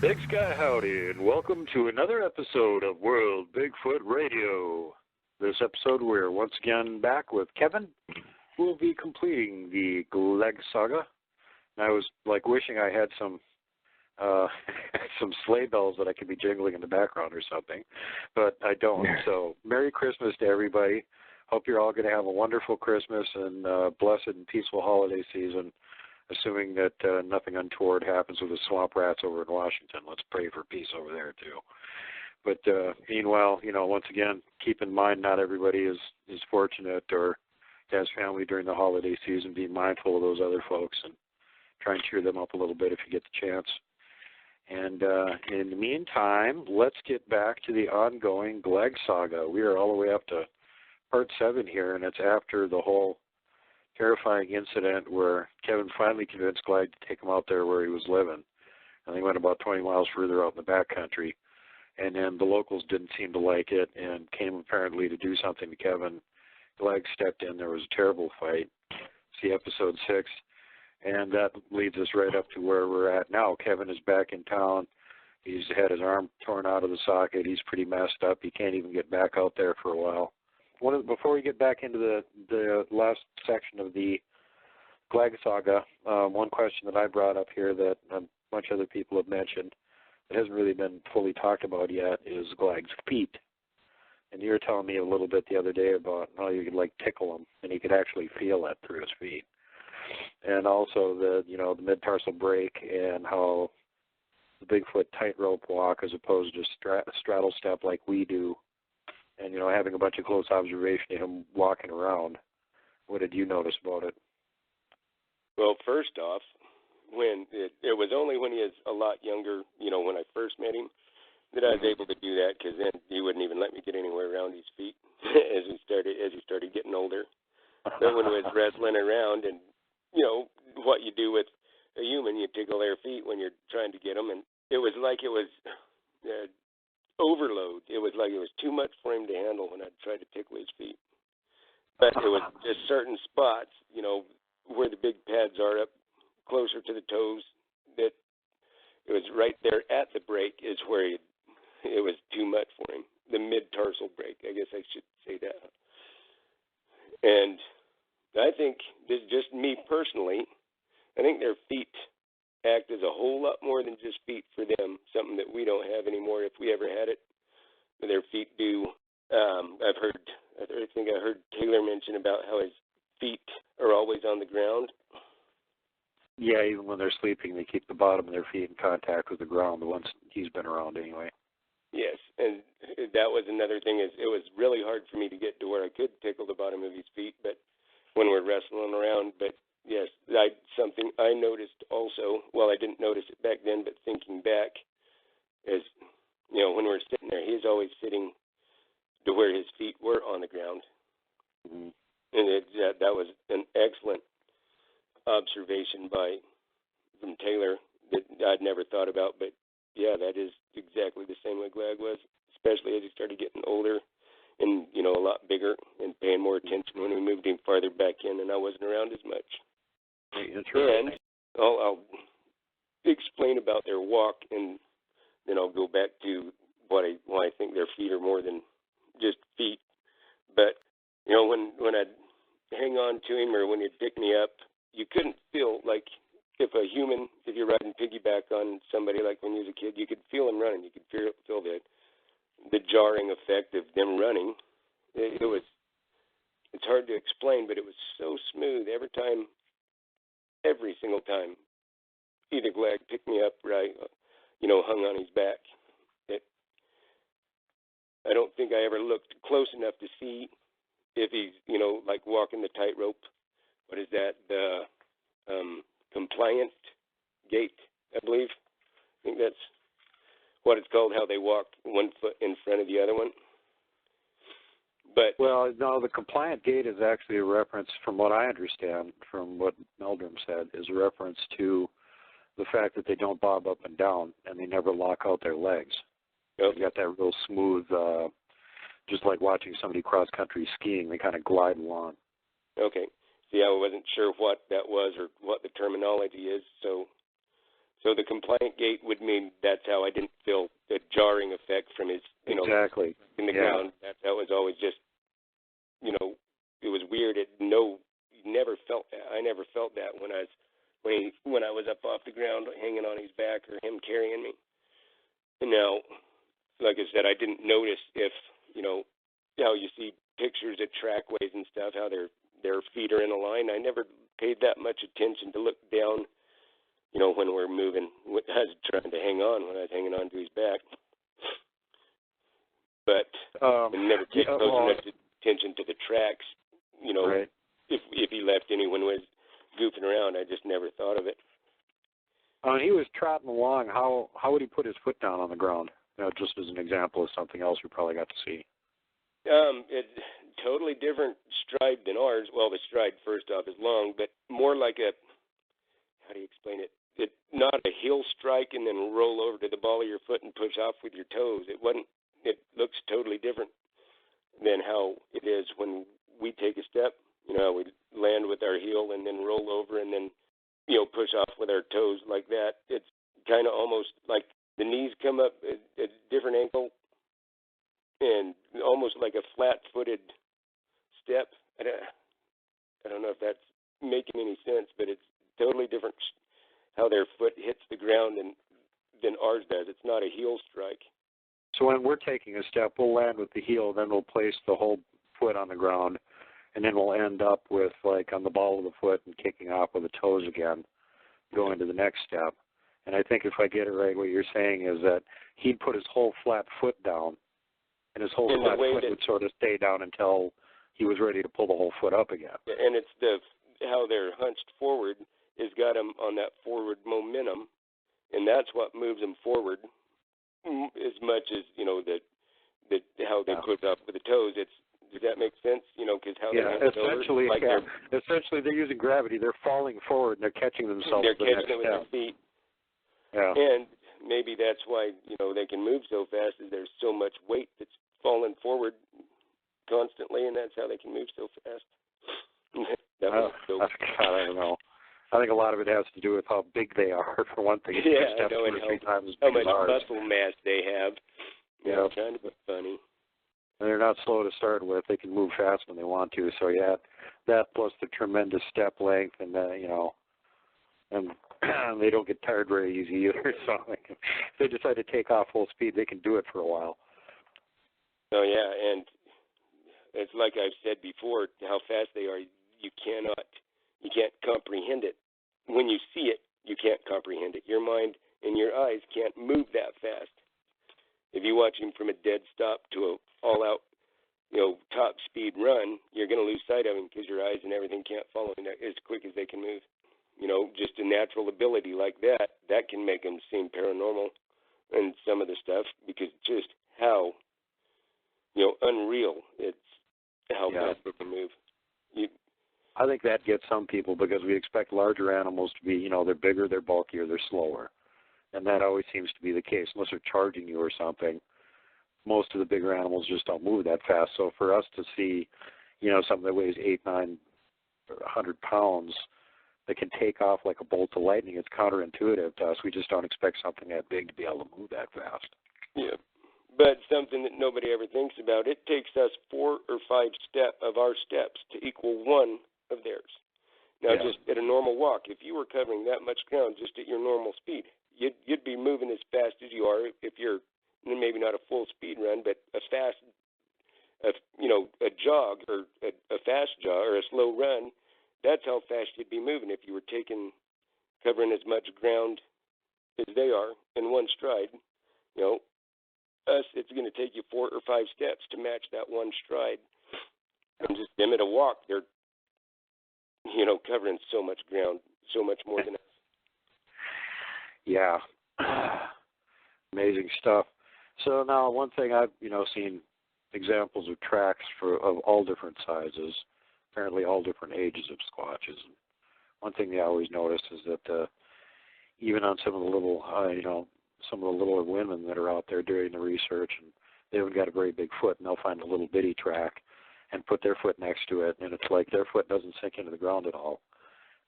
Big Sky Howdy, and welcome to another episode of World Bigfoot Radio. This episode, we're once again back with Kevin, who will be completing the Glagg Saga. And I was like wishing I had some sleigh bells that I could be jingling in the background or something, but I don't. So Merry Christmas to everybody. Hope you're all going to have a wonderful Christmas and blessed and peaceful holiday season, assuming that nothing untoward happens with the swamp rats over in Washington. Let's pray for peace over there, too. But meanwhile, once again, keep in mind not everybody is fortunate or has family during the holiday season. Be mindful of those other folks and try and cheer them up a little bit if you get the chance. And in the meantime, let's get back to the ongoing Glagg Saga. We are all the way up to Part 7 here, and it's after the whole terrifying incident where Kevin finally convinced Glagg to take him out there where he was living. And he went about 20 miles further out in the backcountry. And then the locals didn't seem to like it and came apparently to do something to Kevin. Glagg stepped in. There was a terrible fight. See episode 6. And that leads us right up to where we're at now. Kevin is back in town. He's had his arm torn out of the socket. He's pretty messed up. He can't even get back out there for a while. Before we get back into the last section of the Glagg Saga, one question that I brought up here that a bunch of other people have mentioned that hasn't really been fully talked about yet is Glagg's feet. And you were telling me a little bit the other day about how you could tickle him and he could actually feel it through his feet. And also the mid-tarsal break and how the Bigfoot tightrope walk as opposed to straddle step like we do. And, having a bunch of close observation of him walking around. What did you notice about it? Well, first off, when it was only when he was a lot younger, when I first met him, that I was able to do that, because then he wouldn't even let me get anywhere around his feet as he started getting older. But when he was wrestling around and, what you do with a human, you tickle their feet when you're trying to get them, and it was like it was overload. It was like it was too much for him to handle when I tried to tickle his feet. But it was just certain spots, where the big pads are up closer to the toes, that it was right there at the break is where it was too much for him. The mid-tarsal break, I guess I should say that. And I think, this is just me personally, I think their feet act as a whole lot more than just feet for them, something that we don't have anymore if we ever had it. Their feet do. I think I heard Taylor mention about how his feet are always on the ground. Yeah, even when they're sleeping, they keep the bottom of their feet in contact with the ground, the ones he's been around anyway. Yes, and that was another thing. Is it was really hard for me to get to where I could tickle the bottom of his feet, but when we're wrestling around, but yes, something I noticed also, well, I didn't notice it back then, but thinking back, is, when we're sitting there, he's always sitting to where his feet were on the ground. Mm-hmm. And that was an excellent observation from Taylor that I'd never thought about, but yeah, that is exactly the same way Glagg was, especially as he started getting older and, a lot bigger and paying more attention when we moved him farther back in and I wasn't around as much. And I'll explain about their walk, and then I'll go back to why I think their feet are more than just feet. But, when I'd hang on to him or when he'd pick me up, you couldn't feel like if you're riding piggyback on somebody like when you was a kid, you could feel him running. You could feel the jarring effect of them running. It's hard to explain, but it was so smooth every single time. Either Glagg picked me up or I, hung on his back. I don't think I ever looked close enough to see if he's, walking the tightrope. What is that? The compliant gait, I believe. I think that's what it's called, how they walk one foot in front of the other one. But well, no, the compliant gait is actually a reference, from what I understand, from what Meldrum said, is a reference to the fact that they don't bob up and down and they never lock out their legs. They've got that real smooth, just like watching somebody cross-country skiing, they kind of glide along. Okay. See, I wasn't sure what that was or what the terminology is, so So the compliant gait would mean that's how I didn't feel the jarring effect from his, exactly. in the ground. That was always just, it was weird. I never felt that when I was up off the ground hanging on his back or him carrying me. And now, like I said, I didn't notice if, how you see pictures at trackways and stuff, how their feet are in a line. I never paid that much attention to look down, when we're moving. I was trying to hang on when I was hanging on to his back. But I never paid close enough attention to the tracks, right. if he left anyone was goofing around. I just never thought of it. He was trotting along. How would he put his foot down on the ground? Just as an example of something else we probably got to see. It's totally different stride than ours. Well, the stride, first off, is long, but more like how do you explain it? It's not a heel strike and then roll over to the ball of your foot and push off with your toes. It looks totally different than how it is when we take a step. We land with our heel and then roll over and then, push off with our toes like that. It's kind of almost like the knees come up at a different ankle and almost like a flat-footed step. I don't know if that's making any sense, but it's totally different how their foot hits the ground than ours does. It's not a heel strike. So when we're taking a step, we'll land with the heel, then we'll place the whole foot on the ground, and then we'll end up with, on the ball of the foot and kicking off with the toes again, going to the next step. And I think if I get it right, what you're saying is that he'd put his whole flat foot down, and his whole flat foot would sort of stay down until he was ready to pull the whole foot up again. And it's how they're hunched forward has got them on that forward momentum, and that's what moves them forward as much as, how they put up with the toes. Does that make sense? Because how they're essentially, over, essentially they're using gravity. They're falling forward and they're catching themselves. They're catching it with their feet. Yeah. And maybe that's why, they can move so fast, is there's so much weight that's falling forward constantly, and that's how they can move so fast. I don't know. I think a lot of it has to do with how big they are, for one thing. Yeah, I know, and how much muscle mass they have. Yeah. Kind of funny. And they're not slow to start with. They can move fast when they want to. So, that plus the tremendous step length and, and they don't get tired very easy either. So if they decide to take off full speed, they can do it for a while. Oh, yeah, and it's like I've said before, how fast they are, you can't comprehend it. When you see it, you can't comprehend it. Your mind and your eyes can't move that fast. If you watch him from a dead stop to a all-out, top speed run, you're going to lose sight of him because your eyes and everything can't follow him as quick as they can move. Just a natural ability like that can make them seem paranormal and some of the stuff, because just how, unreal it's how fast they can move. I think that gets some people because we expect larger animals to be, they're bigger, they're bulkier, they're slower. And that always seems to be the case. Unless they're charging you or something, most of the bigger animals just don't move that fast. So for us to see, something that weighs 800, 900, 100 pounds that can take off like a bolt of lightning, it's counterintuitive to us. We just don't expect something that big to be able to move that fast. Yeah. But something that nobody ever thinks about, it takes us 4 or 5 of our steps to equal one of theirs. Now, just at a normal walk, if you were covering that much ground just at your normal speed, you'd be moving as fast as you are if you're maybe not a full speed run, but a jog or a fast jog or a slow run. That's how fast you'd be moving if you were covering as much ground as they are in one stride. It's going to take you 4 or 5 steps to match that one stride. And just them at a walk, they're, covering so much ground, so much more than us. Yeah. Amazing stuff. So now one thing I've, seen examples of tracks of all different sizes, apparently all different ages of squatches. And one thing they always notice is that even on some of the little, some of the littler women that are out there doing the research, and they haven't got a very big foot, and they'll find a little bitty track and put their foot next to it, and it's like their foot doesn't sink into the ground at all.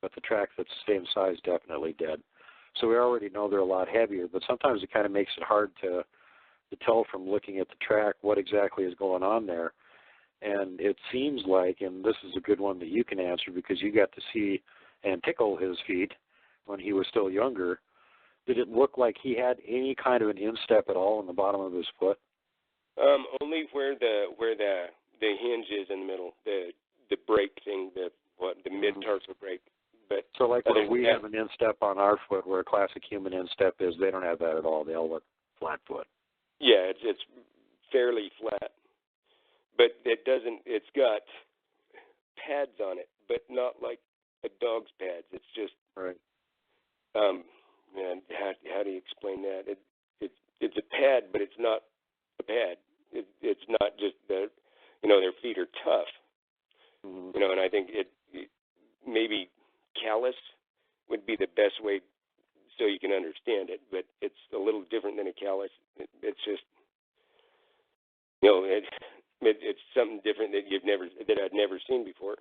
But the track that's the same size definitely did. so we already know they're a lot heavier. But sometimes it kind of makes it hard to tell from looking at the track what exactly is going on there. And it seems like, and this is a good one that you can answer because you got to see and tickle his feet when he was still younger, did it look like he had any kind of an instep at all in the bottom of his foot? Only where the hinge is in the middle, the brake thing, the mid-tarsal brake. But so like when we have an instep on our foot where a classic human instep is, they don't have that at all. They all look flat foot. Yeah, it's fairly flat. But it doesn't, it's got pads on it, but not like a dog's pads. It's just, right. Man, how do you explain that? It's a pad, but it's not a pad. It's not just their feet are tough. Mm-hmm. And I think it maybe callus would be the best way so you can understand it, but it's a little different than a callus. It's just, it's something different that I'd never seen before.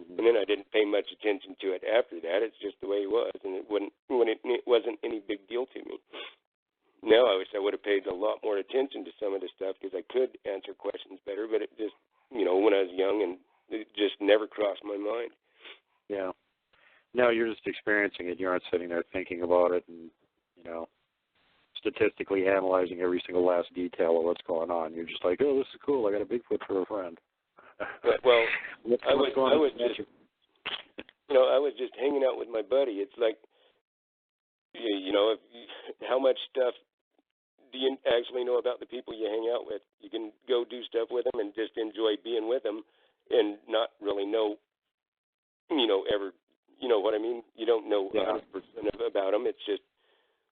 Mm-hmm. And then I didn't pay much attention to it after that. It's just the way it was, and it wasn't any big deal to me. Now I wish I would have paid a lot more attention to some of the stuff because I could answer questions better, but it just, when I was young, and it just never crossed my mind. Yeah. No, you're just experiencing it. You aren't sitting there thinking about it and, statistically analyzing every single last detail of what's going on. You're just like, oh, this is cool. I got a Bigfoot for a friend. Well, I was just hanging out with my buddy. It's like, how much stuff do you actually know about the people you hang out with? You can go do stuff with them and just enjoy being with them and not really know, ever, what I mean? You don't know 100% about them. It's just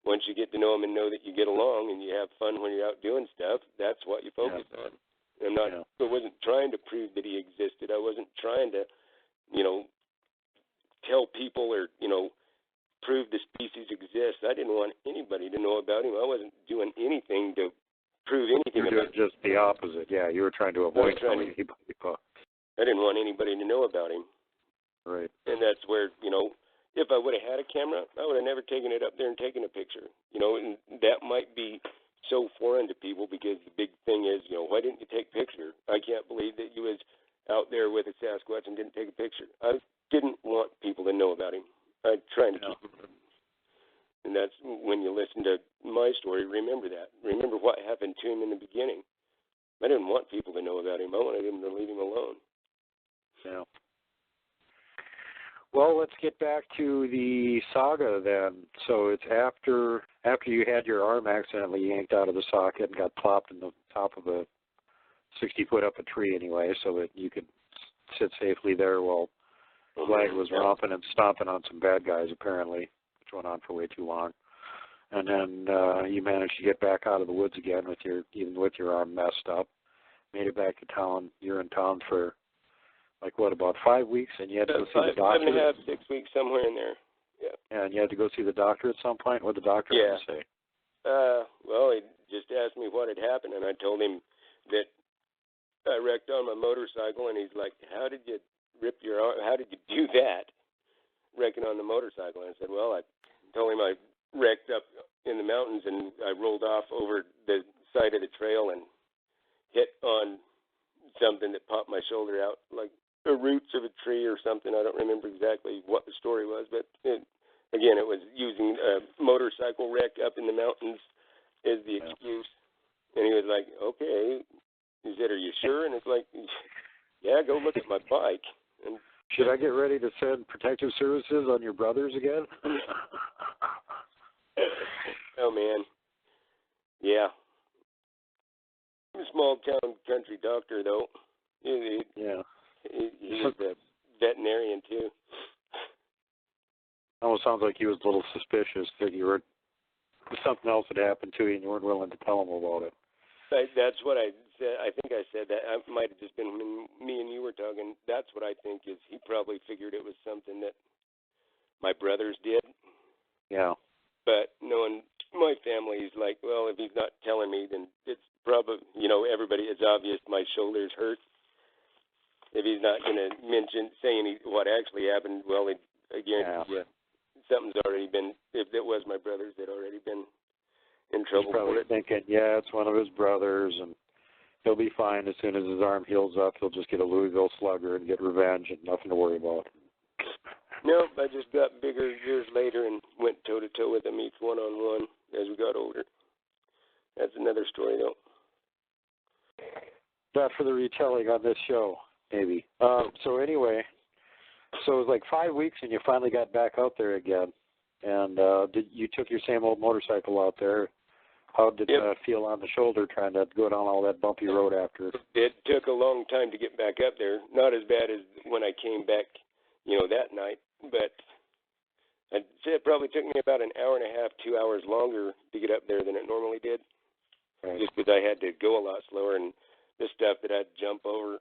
once you get to know them and know that you get along and you have fun when you're out doing stuff, that's what you focus on. I wasn't trying to prove that he existed. I wasn't trying to, tell people or, prove the species exists. I didn't want anybody to know about him. I wasn't doing anything to prove anything about him. Just the opposite. Yeah, you were trying to avoid telling anybody. I didn't want anybody to know about him. Right. And that's where, if I would have had a camera, I would have never taken it up there and taken a picture. And that might be so foreign to people because the big thing is, why didn't you take a picture? I can't believe that you was out there with a Sasquatch and didn't take a picture. I didn't want people to know about him. I'm trying to keep it. And that's when you listen to my story, remember that. Remember what happened to him in the beginning. I didn't want people to know about him. I wanted him to leave him alone. Yeah. Well, let's get back to the saga then. So it's after you had your arm accidentally yanked out of the socket and got plopped in the top of a 60-foot up a tree anyway, so that you could sit safely there while Glagg was romping and stomping on some bad guys, apparently, which went on for way too long. And then you managed to get back out of the woods again even with your arm messed up. Made it back to town. You're in town for about 5 weeks, and you had to go see the doctor? 5.5, 6 weeks, somewhere in there. Yeah. And you had to go see the doctor at some point? What did the doctor have to say? Well, he just asked me what had happened, and I told him that I wrecked on my motorcycle, and he's like, how did you rip your arm? How did you do that, wrecking on the motorcycle? And I said, well, I told him I wrecked up in the mountains, and I rolled off over the side of the trail and hit on something that popped my shoulder out, like the roots of a tree or something. I don't remember exactly what the story was, but it was using a motorcycle wreck up in the mountains as the excuse. And he was like, okay. He said, are you sure? And it's like, yeah, go look at my bike. And should I get ready to send protective services on your brothers again? Oh, man. Yeah. A small town country doctor, though. He was a veterinarian, too. Almost sounds like he was a little suspicious that something else had happened to you and you weren't willing to tell him about it. That's what I said. I think I said that. It might have just been when me and you were talking. That's what I think is he probably figured it was something that my brothers did. Yeah. But knowing my family, he's like, well, if he's not telling me, then it's probably, everybody, it's obvious my shoulder's hurt. If he's not going to say what actually happened, well, something's already been, if it thinking, yeah, it's one of his brothers, and he'll be fine as soon as his arm heals up. He'll just get a Louisville Slugger and get revenge and nothing to worry about. Nope, I just got bigger years later and went toe-to-toe with him each one-on-one as we got older. That's another story, though. Not for the retelling on this show, maybe. So anyway, so it was like 5 weeks and you finally got back out there again. And you took your same old motorcycle out there. How did it feel on the shoulder trying to go down all that bumpy road after? It took a long time to get back up there. Not as bad as when I came back, that night. But I'd say it probably took me about an hour and a half, 2 hours longer to get up there than it normally did. Right. Just because I had to go a lot slower, and the stuff that I'd jump over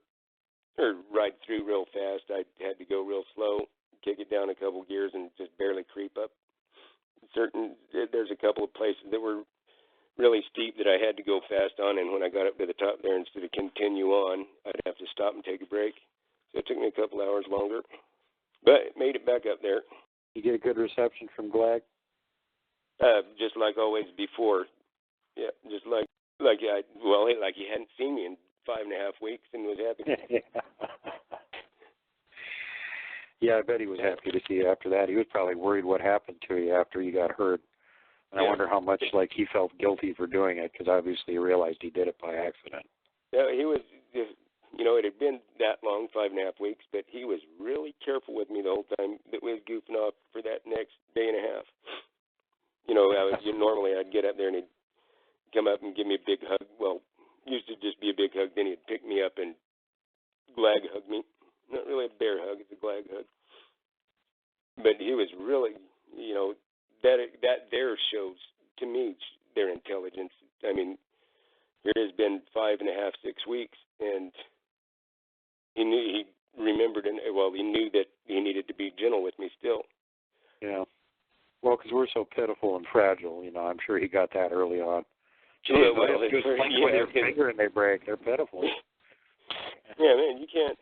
or ride through real fast, I had to go real slow, kick it down a couple gears, and just barely creep up. There's a couple of places that were really steep that I had to go fast on, and when I got up to the top there, instead of continue on, I'd have to stop and take a break. So it took me a couple hours longer, but it made it back up there. You get a good reception from Glagg? Just like always before. Yeah, just like he hadn't seen me in 5.5 weeks and was happy. Yeah, I bet he was happy to see you after that. He was probably worried what happened to you after you got hurt. And I wonder how much he felt guilty for doing it, because obviously he realized he did it by accident. Yeah, he was, it had been that long, 5.5 weeks, but he was really careful with me the whole time that we was goofing off for that next day and a half. Normally I'd get up there and he'd come up and give me a big hug. Well, used to just be a big hug, then he'd pick me up and Glagg hug me. Not really a bear hug, it's a Glagg hug. But he was really, that there shows, to me, their intelligence. I mean, here has been 5.5, 6 weeks, and he remembered, he knew that he needed to be gentle with me still. Yeah. Well, because we're so pitiful and fragile, I'm sure he got that early on. Just with your finger and they break, they're pitiful. Yeah, man, you can't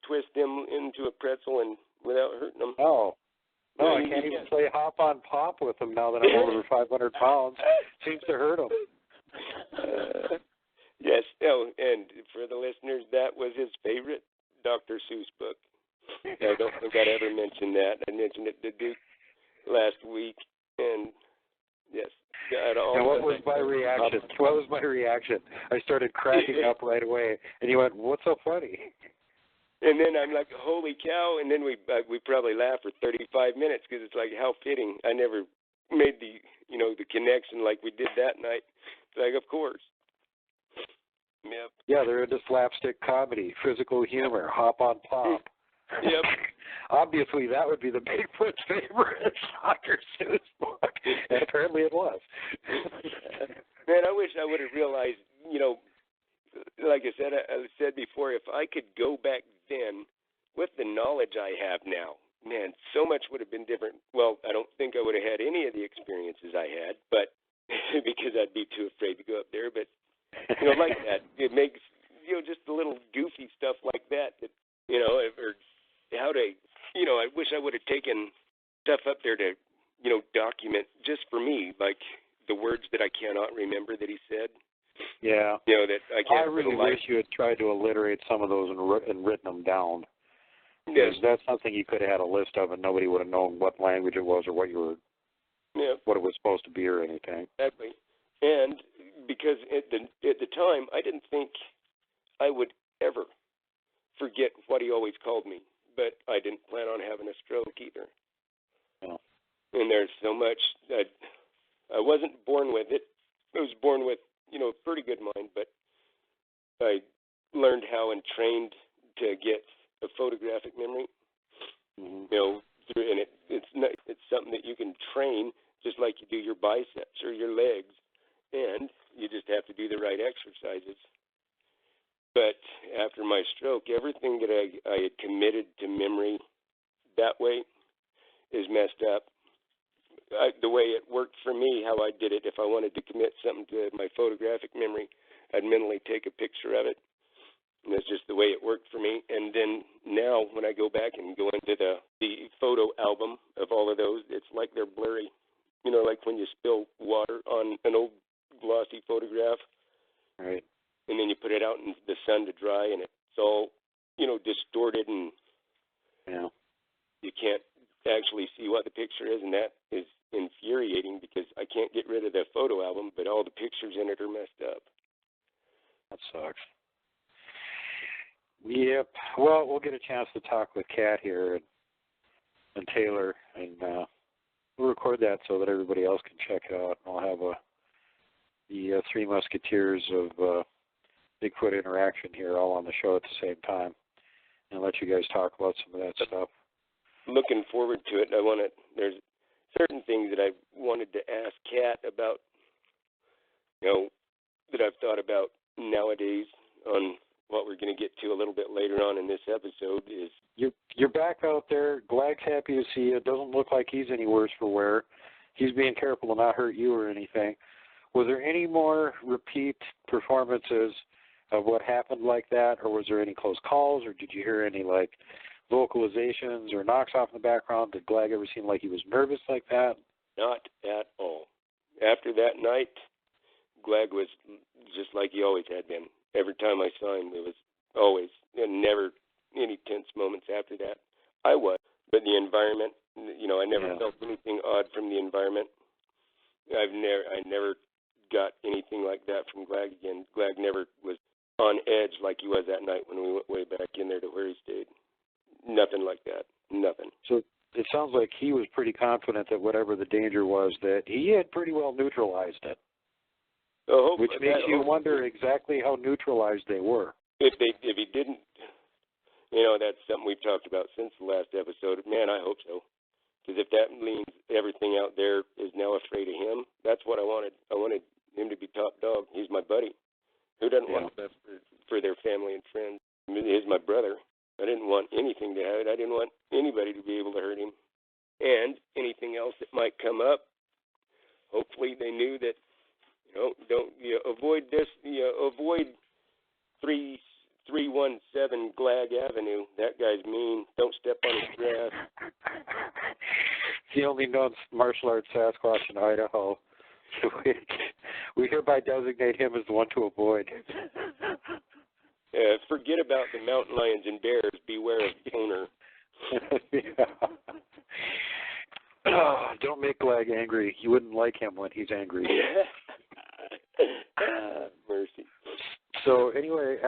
twist them into a pretzel and without hurting them. No, I can't even play hop on pop with them now that I'm over 500 pounds. Seems to hurt them. Yes. Oh, and for the listeners, that was his favorite Dr. Seuss book. I don't think I'd ever mentioned that. I mentioned it to Duke last week, and yes. And what was my reaction? I started cracking up right away, and you went, "What's so funny?" And then I'm like, "Holy cow!" And then we probably laughed for 35 minutes because it's like, how fitting. I never made the connection like we did that night. It's like, of course. Yep. Yeah, they're into slapstick comedy, physical humor, hop on pop. Yep. Obviously, that would be the Bigfoot's favorite Dr. Seuss book, and apparently it was. Man, I wish I would have realized, like I said before, if I could go back then with the knowledge I have now, man, so much would have been different. Well, I don't think I would have had any of the experiences I had, but because I'd be too afraid to go up there. But, like that, it makes, just the little goofy stuff like that, or how to, I wish I would have taken stuff up there to, document just for me, like the words that I cannot remember that he said. Yeah. That I can't. I really wish you had tried to alliterate some of those and written them down. Yes. That's something you could have had a list of, and nobody would have known what language it was or what what it was supposed to be or anything. Exactly. And because at the time, I didn't think I would ever forget what he always called me, but I didn't plan on having a stroke either. No. And there's so much that I wasn't born with it. I was born with, a pretty good mind, but I learned how and trained to get a photographic memory. Mm-hmm. And it's something that you can train just like you do your biceps or your legs, and you just have to do the right exercises. But after my stroke, everything that I had committed to memory that way is messed up. The way it worked for me, how I did it, if I wanted to commit something to my photographic memory, I'd mentally take a picture of it. And that's just the way it worked for me. And then now when I go back and go into the photo album of all of those, it's like they're blurry. Like when you spill water on an old gloss actually see what the picture is, and that is infuriating because I can't get rid of the photo album, but all the pictures in it are messed up. That sucks. Yep. Well, we'll get a chance to talk with Khat here and Taylor, and we'll record that so that everybody else can check it out. And I'll have the Three Musketeers of Bigfoot interaction here all on the show at the same time, and let you guys talk about some of that stuff. Looking forward to it. There's certain things that I wanted to ask Khat about, that I've thought about nowadays on what we're going to get to a little bit later on in this episode. Is you're back out there. Glagg's happy to see you. It doesn't look like he's any worse for wear. He's being careful to not hurt you or anything. Was there any more repeat performances of what happened like that, or was there any close calls, or did you hear any vocalizations or knocks off in the background? Did Glagg ever seem like he was nervous like that? Not at all. After that night, Glagg was just like he always had been. Every time I saw him, it was always, never any tense moments after that. I was, but the environment, I never felt anything odd from the environment. I never got anything like that from Glagg again. Glagg never was on edge like he was that night when we went way back in there to where he stayed. Nothing like that. Nothing. So it sounds like he was pretty confident that whatever the danger was, that he had pretty well neutralized it. Which makes you wonder exactly how neutralized they were. If he didn't, that's something we've talked about since the last episode. Man, I hope so. Because if that means everything out there is now afraid of him, that's what I wanted. I wanted him to be top dog. He's my buddy. Who doesn't want the best for their family and friends? He's my brother. I didn't want anything to have it. I didn't want anybody to be able to hurt him. And anything else that might come up, hopefully they knew that, avoid this, avoid 317 Glagg Avenue. That guy's mean. Don't step on his grass. The only known martial arts Sasquatch in Idaho. We hereby designate him as the one to avoid. Forget about the mountain lions and bears. Beware of the owner. Don't make Glagg angry. You wouldn't like him when he's angry. Mercy. So anyway,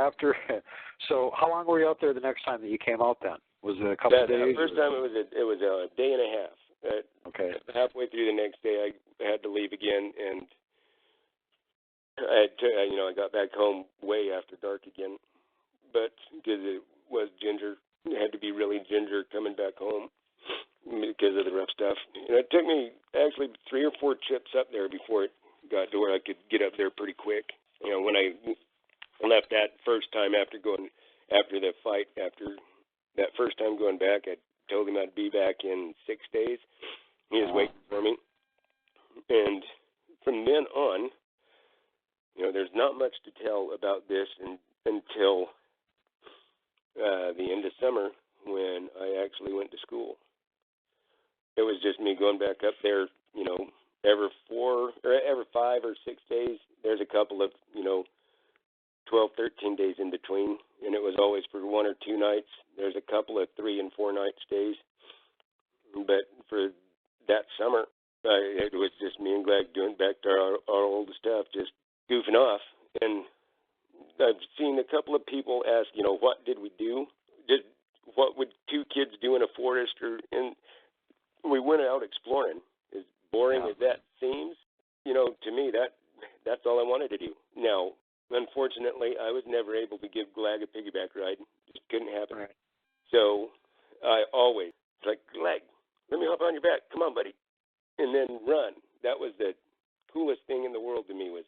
so how long were you out there the next time that you came out then? Was it a couple of days? The first time it was a day and a half. Okay. Halfway through the next day, I had to leave again, and I got back home way after dark again. But because it was ginger, it had to be really ginger coming back home because of the rough stuff. And it took me actually 3 or 4 trips up there before it got to where I could get up there pretty quick. When I left that first time after the fight, after that first time going back, I told him I'd be back in 6 days. He was waiting for me. And from then on, there's not much to tell about this until the end of summer when I actually went to school. It was just me going back up there, every 5 or 6 days. There's a couple of, 12, 13 days in between, and it was always for 1 or 2 nights. There's a couple of 3 and 4 night stays. But for that summer, it was just me and Glagg doing back to our old stuff, just goofing off. And I've seen a couple of people ask, what did we do? What would 2 kids do in a forest? We went out exploring. As boring as that seems, to me, that's all I wanted to do. Now, unfortunately, I was never able to give Glagg a piggyback ride. It just couldn't happen. Right. So I always, Glagg, let me hop on your back. Come on, buddy. And then run. That was the coolest thing in the world to me, was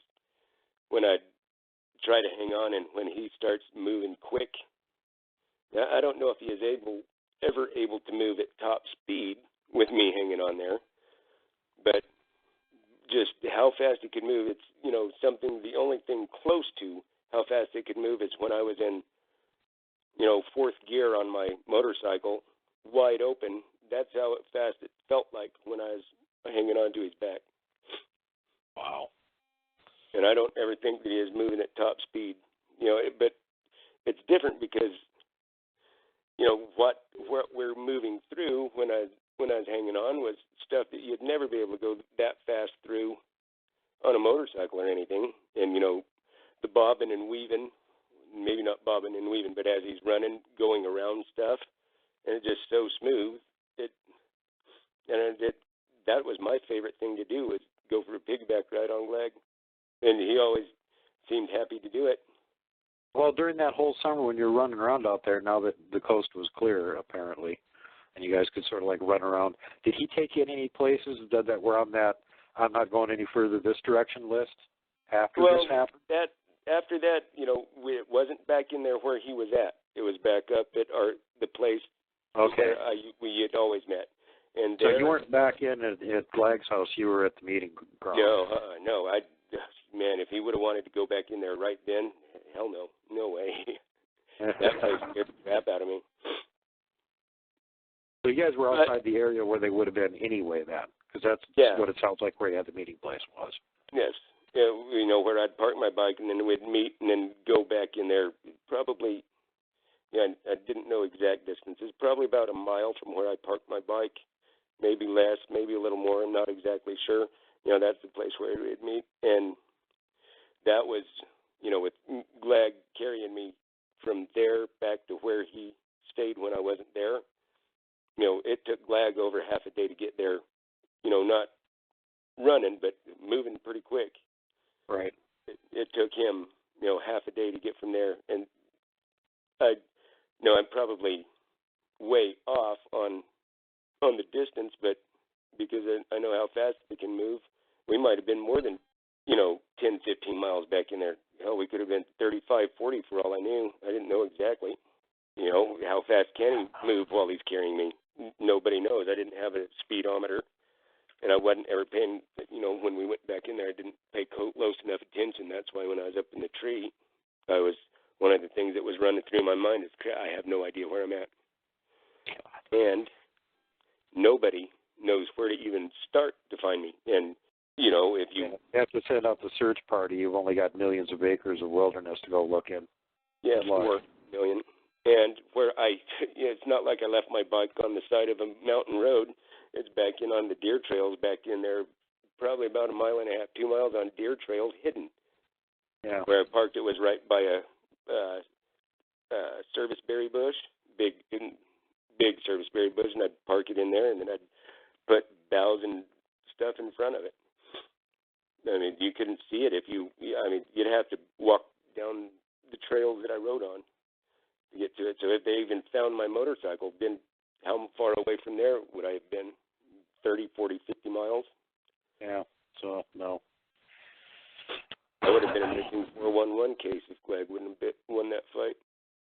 when I try to hang on and when he starts moving quick. Now, I don't know if he is ever able to move at top speed with me hanging on there, but just how fast he could move, it's, something, the only thing close to how fast it could move is when I was in, 4th gear on my motorcycle, wide open. That's how fast it felt like when I was hanging on to his back. Wow. And I don't ever think that he is moving at top speed, but it's different because, what we're moving through when I was it's just so smooth. That was my favorite thing to do, was go for a piggyback ride on Glagg. And he always seemed happy to do it. Well, during that whole summer when you were running around out there, now that the coast was clear, apparently, and you guys could sort of like run around, did he take you in any places that were on that I'm not going any further this direction list after this happened? After that, it wasn't back in there where he was at. It was back up at the place where we had always met. And so you weren't back in at Glagg's house. You were at the meeting ground. No. Man, if he would have wanted to go back in there right then, hell no. No way. That place scared the crap out of me. So you guys were outside the area where they would have been anyway then, because that's what it sounds like where you had the meeting place was. Yes. Where I'd park my bike and then we'd meet and then go back in there. Probably, I didn't know exact distances. Probably about a mile from where I parked my bike. Maybe less, maybe a little more. I'm not exactly sure. That's the place where we'd meet. And that was, with Glagg carrying me from there back to where he stayed when I wasn't there. It took Glagg over half a day to get there, not running, but moving pretty quick. Right. It took him, half a day to get from there. And I'm probably way off on the distance, but because I know how fast they can move, we might have been more than, 10, 15 miles back in there. Hell, we could have been 35, 40 for all I knew. I didn't know exactly. How fast can he move while he's carrying me? Nobody knows. I didn't have a speedometer, and I wasn't ever paying, when we went back in there, I didn't pay close enough attention. That's why when I was up in the tree, one of the things that was running through my mind is, I have no idea where I'm at. And nobody knows where to even start to find me. And, if you have to send out the search party, you've only got millions of acres of wilderness to go look in. Yeah, 4 million. And where it's not like I left my bike on the side of a mountain road. It's back in on the deer trails back in there, probably about a mile and a half, 2 miles on deer trails hidden. Yeah. Where I parked, it was right by a serviceberry bush, big serviceberry bush, and I'd park it in there, and then I'd put boughs and stuff in front of it. I mean, you couldn't see it you'd have to walk down the trails that I rode on to get to it. So if they even found my motorcycle, then how far away from there would I have been? 30, 40, 50 miles? Yeah, so no. I would have been a missing 411 case if Glagg wouldn't have won that fight.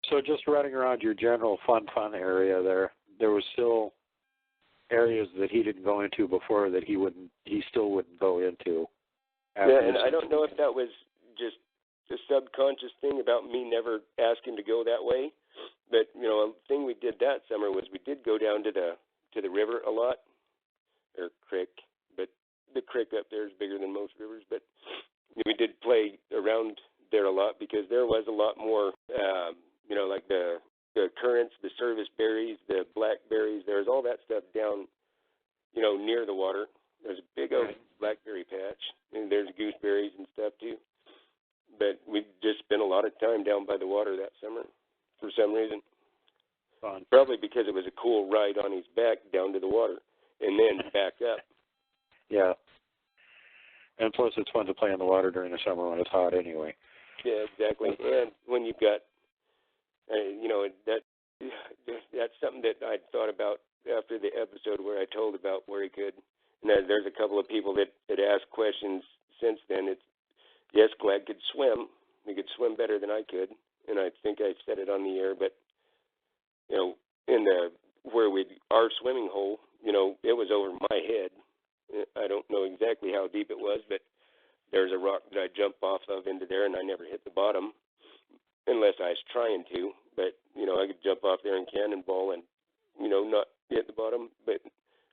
So just running around your general fun area there was still areas that he didn't go into before that he still wouldn't go into. Yeah, and I don't know if that was just a subconscious thing about me never asking to go that way, but a thing we did that summer was we did go down to the river a lot, or creek, but the creek up there is bigger than most rivers, but we did play around there a lot because there was a lot more, like the currants, the service berries, the blackberries. There's all that stuff down, near the water. There's a big old blackberry patch, and there's gooseberries and stuff too. But we just spent a lot of time down by the water that summer for some reason. Fun. Probably because it was a cool ride on his back down to the water and then back up. Yeah. And plus it's fun to play in the water during the summer when it's hot anyway. Yeah, exactly. And when you've got, that's something that I'd thought about after the episode where I told about where he could. And there's a couple of people that asked questions since then. Yes, Glagg could swim. He could swim better than I could. And I think I said it on the air, but, our swimming hole, it was over my head. I don't know exactly how deep it was, but there's a rock that I jump off of into there, and I never hit the bottom unless I was trying to. But, I could jump off there and cannonball and, not hit the bottom. But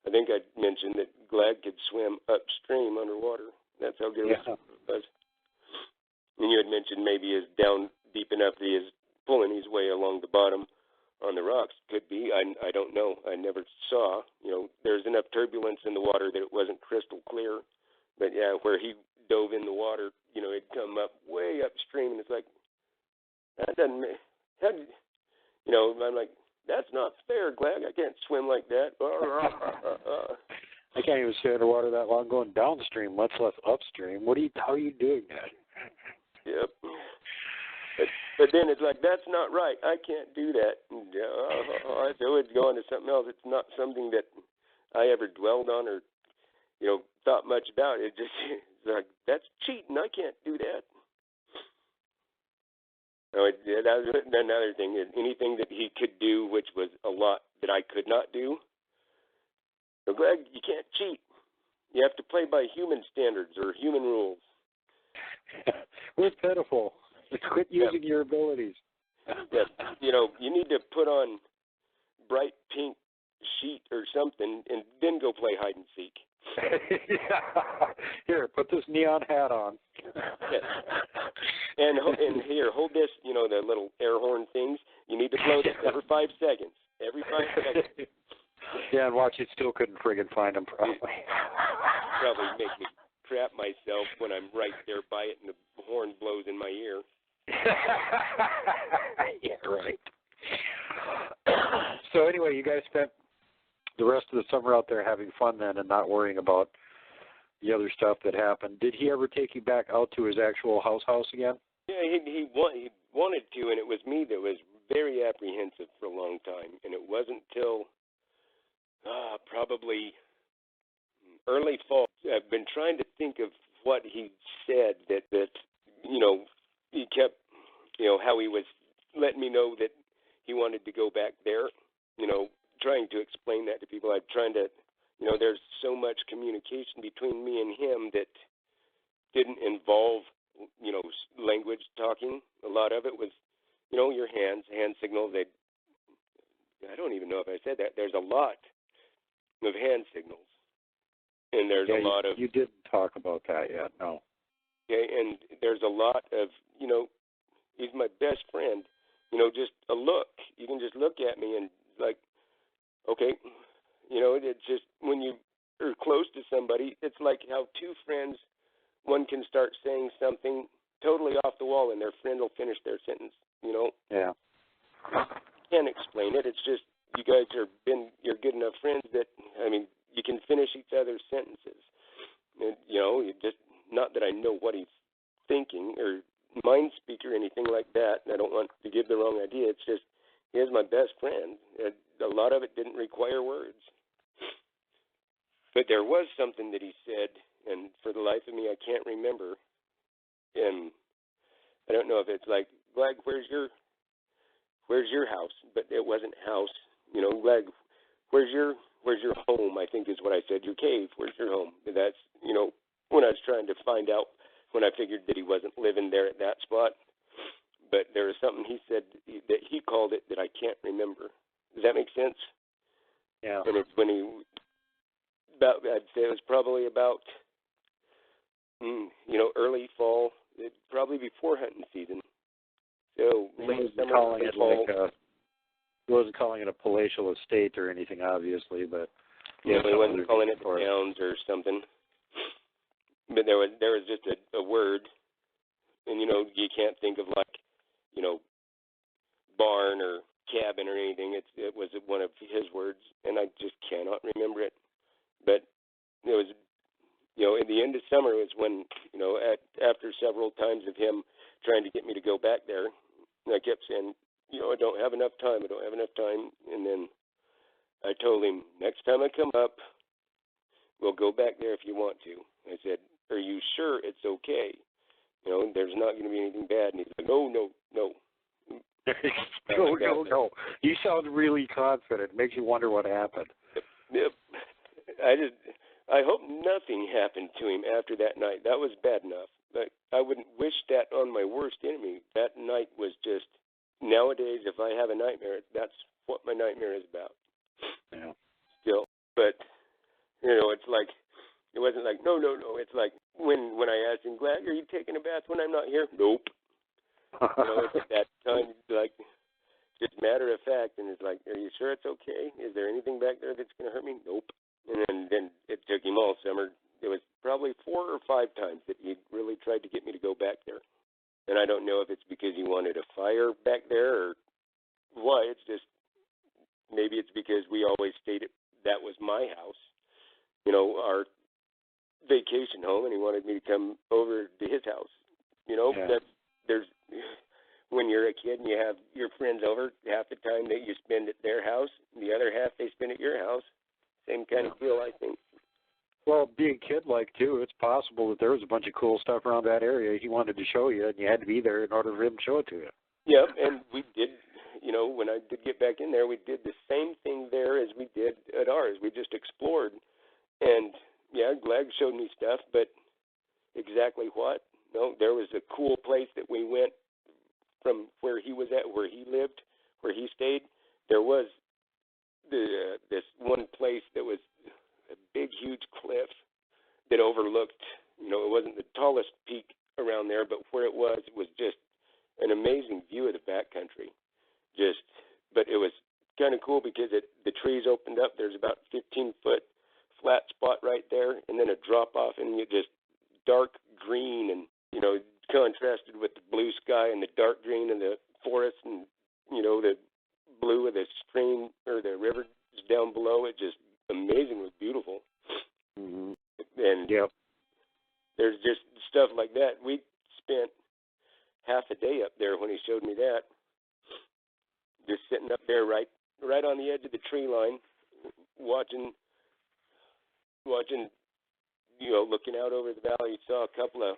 I think I mentioned that Glagg could swim upstream underwater. That's how good it was. And you had mentioned maybe he is down deep enough that he is pulling his way along the bottom on the rocks. Could be. I don't know. I never saw. There's enough turbulence in the water that it wasn't crystal clear. But, yeah, where he dove in the water, it'd come up way upstream, and it's like, that doesn't make, I'm like, That's not fair, Glagg. I can't swim like that. I can't even stay underwater that long going downstream, much less upstream. How are you doing that? Yep. But then it's like, that's not right. I can't do that. So it's going to something else. It's not something that I ever dwelled on or, thought much about. It just, it's like, that's cheating. I can't do that. So that was another thing. Anything that he could do, which was a lot that I could not do. So, Glagg, you can't cheat. You have to play by human standards or human rules. We're pitiful. Quit using your abilities. Yes. You need to put on bright pink sheet or something and then go play hide and seek. Here, put this neon hat on. Yes. And here, hold this, the little air horn things. You need to blow this every 5 seconds. Every 5 seconds. Yeah, and watch, you still couldn't friggin' find them probably. Probably make me crap myself when I'm right there by it and the horn blows in my ear. Yeah, right. So anyway, you guys spent the rest of the summer out there having fun then and not worrying about the other stuff that happened. Did he ever take you back out to his actual house again? Yeah, he wanted to, and it was me that was very apprehensive for a long time. And it wasn't till probably early fall. I've been trying to think of what he said that he kept, how he was letting me know that he wanted to go back there, trying to explain that to people. I'm trying to, there's so much communication between me and him that didn't involve, language talking. A lot of it was, your hand signals. I don't even know if I said that. There's a lot of hand signals. And there's a lot of... You didn't talk about that yet, no. Okay, and there's a lot of, he's my best friend. Just a look. You can just look at me and like, okay, it's just when you are close to somebody, it's like how two friends, one can start saying something totally off the wall and their friend will finish their sentence, Yeah. Can't explain it. It's just you guys you're good enough friends that, you can finish each other's sentences. And, you just, not that I know what he's thinking or mind speak or anything like that. I don't want to give the wrong idea. It's just, he is my best friend. A lot of it didn't require words. But there was something that he said, and for the life of me, I can't remember. And I don't know if it's like, Glagg, where's your house? But it wasn't house. Glagg, where's your home? I think is what I said. Your cave. Where's your home? And that's, when I was trying to find out, when I figured that he wasn't living there at that spot. But there was something he said that he called it that I can't remember. Does that make sense? Yeah. And it's when I'd say it was probably about, early fall, probably before hunting season. So late summer, late fall. He wasn't calling it a palatial estate or anything, obviously, but he wasn't calling it the towns or something. But there was just a word, and you can't think of like, barn or cabin or anything. It was one of his words, and I just cannot remember it. But it was, at the end of summer was when, after several times of him trying to get me to go back there, I kept saying, I don't have enough time. And then I told him, next time I come up, we'll go back there if you want to. I said, are you sure it's okay? There's not going to be anything bad. And he's like, no. No. You sound really confident. It makes you wonder what happened. Yep. I hope nothing happened to him after that night. That was bad enough. But I wouldn't wish that on my worst enemy. That night was just, nowadays, if I have a nightmare, that's what my nightmare is about. Yeah. Still. But, it's like, it wasn't like, no. It's like when I asked him, Glagg, are you taking a bath when I'm not here? Nope. It's at that time, like, just matter of fact, and it's like, are you sure it's okay? Is there anything back there that's going to hurt me? Nope. And then it took him all summer. It was probably 4 or 5 times that he really tried to get me to go back there. And I don't know if it's because he wanted a fire back there or why. It's just we always stayed at, that was my house, you know, our vacation home, and he wanted me to come over to his house. You know, there's when you're a kid and you have your friends over, half the time that you spend at their house, the other half they spend at your house. Same kind of feel, I think. Well, being kid-like, too, it's possible that there was a bunch of cool stuff around that area he wanted to show you, and you had to be there in order for him to show it to you. Yeah, and we did, you know, when I did get back in there, we did the same thing there as we did at ours. We just explored. And, yeah, Glagg showed me stuff, but exactly what? No, there was a cool place that we went from where he was at, where he lived, where he stayed. There was this one place that was a big, huge cliff that overlooked, you know, it wasn't the tallest peak around there, but where it was just an amazing view of the backcountry. But it was kind of cool because the trees opened up. There's about 15-foot flat spot right there, and then a drop-off, and you just dark green, and, you know, contrasted with the blue sky and the dark green of the forest, and, you know, the blue of the stream or the river down below. It just amazingly beautiful. Mm-hmm. And there's just stuff like that. We spent half a day up there when he showed me that, just sitting up there right on the edge of the tree line, watching, you know, looking out over the valley. Saw a couple of,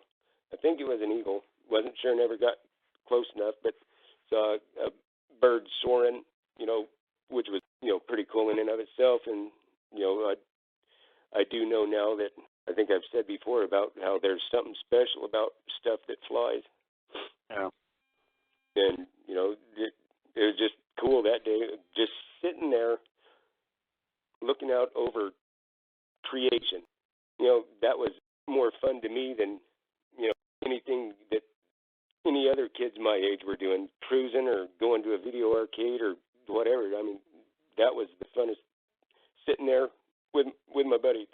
I think it was an eagle. Wasn't sure, never got close enough, but saw a bird soaring, you know, which was, you know, pretty cool in and of itself. And, you know, I do know now that I think I've said before about how there's something special about stuff that flies. Yeah. And, you know, it was just cool that day, just sitting there looking out over creation. You know, that was more fun to me than, you know, anything that any other kids my age were doing, cruising or going to a video arcade or whatever. I mean, that was the funnest, sitting there with my buddy.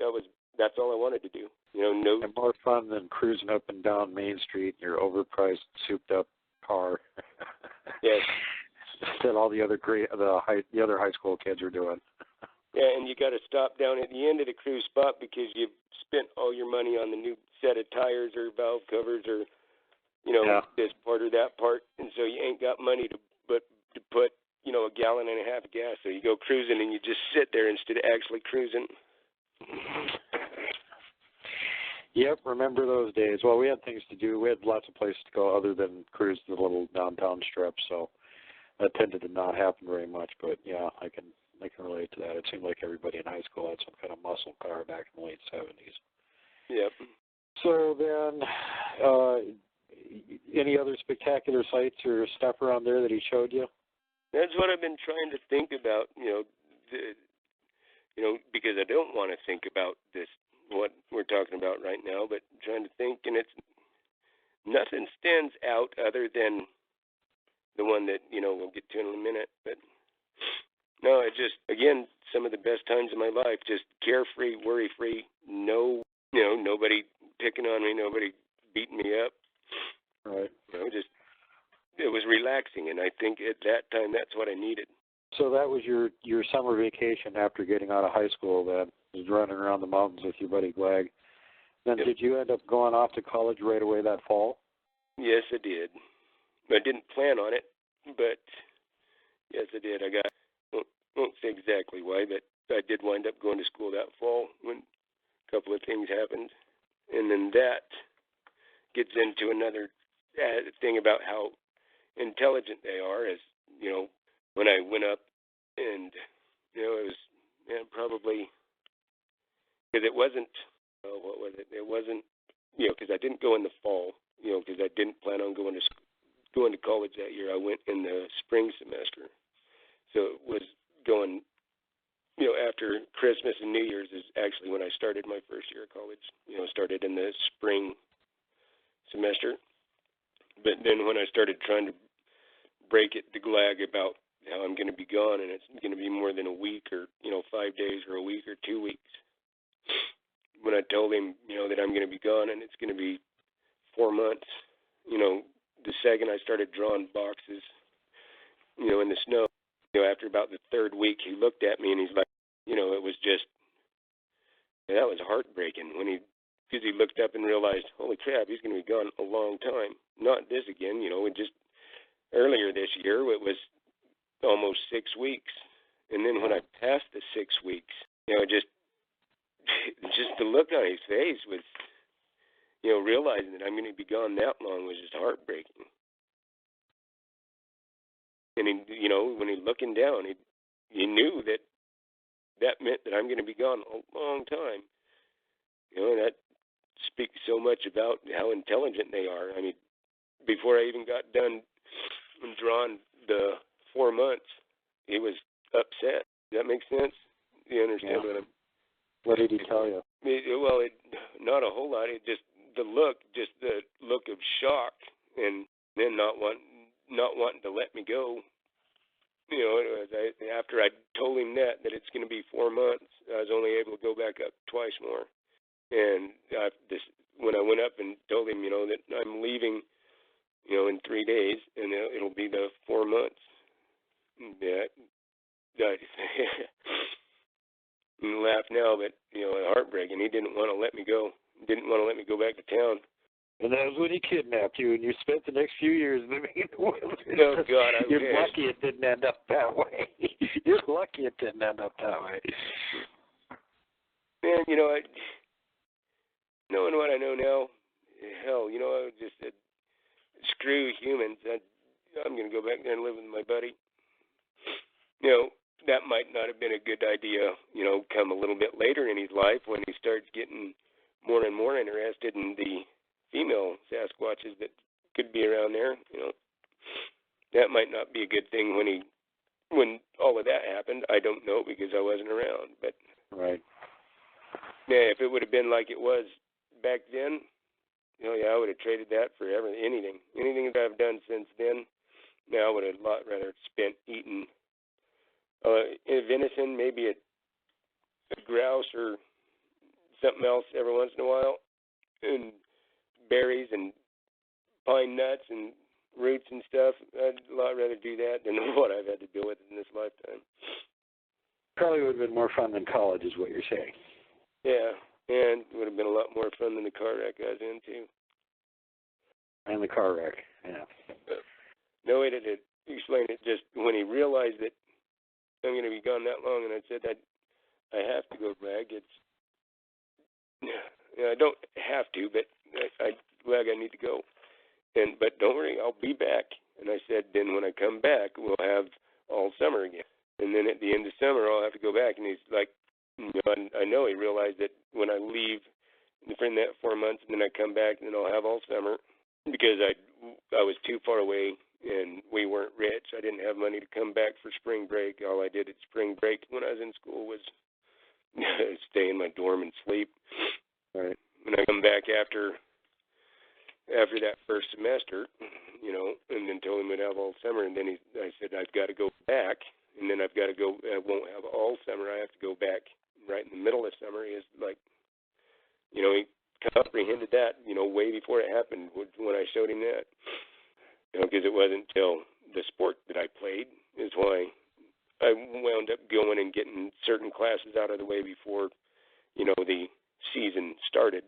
That's all I wanted to do. You know, no. And more fun than cruising up and down Main Street in your overpriced, souped-up car. Yes. That all the other high school kids are doing. Yeah, and you got to stop down at the end of the cruise spot because you've spent all your money on the new set of tires or valve covers or, you know, this part or that part, and so you ain't got money to put, you know, a gallon and a half of gas. So you go cruising and you just sit there instead of actually cruising. Yep, remember those days. Well, we had things to do. We had lots of places to go other than cruise the little downtown strip, so that tended to not happen very much. But yeah, I can relate to that. It seemed like everybody in high school had some kind of muscle car back in the late 70s. Yep. So then, any other spectacular sights or stuff around there that he showed you? That's what I've been trying to think about, you know, because I don't want to think about this, what we're talking about right now, but trying to think, and it's nothing stands out other than the one that, you know, we'll get to in a minute. But no, it just, again, some of the best times of my life, just carefree, worry-free, no, you know, nobody picking on me, nobody beating me up. Right. You know, just, it was relaxing, and I think at that time that's what I needed. So that was your summer vacation after getting out of high school then, was running around the mountains with your buddy Glagg. Then Did you end up going off to college right away that fall? Yes, I did. I didn't plan on it, but yes, I did. Won't say exactly why, but I did wind up going to school that fall when a couple of things happened. And then that gets into another thing about how intelligent they are, as, you know, when I went up and, you know, it was probably, because it wasn't, what was it? It wasn't, you know, because I didn't go in the fall, you know, because I didn't plan on going to college that year. I went in the spring semester. So it was going, you know, after Christmas and New Year's is actually when I started my first year of college. You know, started in the spring semester. But then when I started trying to break it to Glagg about how I'm going to be gone, and it's going to be more than a week or, you know, 5 days or a week or 2 weeks. When I told him, you know, that I'm going to be gone and it's going to be 4 months, you know, the second I started drawing boxes, you know, in the snow, after about the third week, he looked at me and he's like, it was just, that was heartbreaking because he looked up and realized, holy crap, he's going to be gone a long time. Not this again, it just, earlier this year, it was almost 6 weeks. And then when I passed the 6 weeks, just the look on his face was, realizing that I'm going to be gone that long was just heartbreaking. And he, when he's looking down, he knew that meant that I'm going to be gone a long time. And that speaks so much about how intelligent they are. I mean, before I even got done and drawn the 4 months, he was upset. Does that make sense? You understand what did he tell you? Not a whole lot. The look of shock, and then not wanting to let me go. After I told him that it's going to be 4 months, I was only able to go back up twice more. And when I went up and told him, that I'm leaving, in 3 days, and it'll be the 4 months. I laugh now, but heartbreaking. He didn't want to let me go. Didn't want to let me go back to town. And that was when he kidnapped you, and you spent the next few years living in the wilderness. Oh, God, I You're wish. lucky it didn't end up that way. You're lucky it didn't end up that way. Man, knowing what I know now, hell, I just said, screw humans. I'm going to go back there and live with my buddy. That might not have been a good idea, come a little bit later in his life when he starts getting more and more interested in the female Sasquatches that could be around there. That might not be a good thing when all of that happened. I don't know because I wasn't around. But right. Yeah, if it would have been like it was back then, I would have traded that for anything. Anything that I've done since then, I would have a lot rather spent eating venison, maybe a grouse or something else every once in a while, and berries and pine nuts and roots and stuff. I'd a lot rather do that than what I've had to deal with in this lifetime. Probably would have been more fun than college is what you're saying. Yeah, and it would have been a lot more fun than the car wreck I was in, too. And the car wreck, yeah. No way to explain it. Just when he realized that I'm going to be gone that long, and I said that I have to go, Glagg. I don't have to, but Glagg, I need to go. But don't worry, I'll be back. And I said, then when I come back, we'll have all summer again. And then at the end of summer, I'll have to go back. And he's like, I know he realized that when I leave for that 4 months, and then I come back, and then I'll have all summer because I was too far away. And we weren't rich. I didn't have money to come back for spring break. All I did at spring break when I was in school was stay in my dorm and sleep. Right. When I come back after that first semester, and then told him we'd have all summer, and then I said I've got to go back, and then I've got to go. I won't have all summer. I have to go back right in the middle of summer. He was like, he comprehended that, way before it happened when I showed him that. Because it wasn't until the sport that I played is why I wound up going and getting certain classes out of the way before, the season started,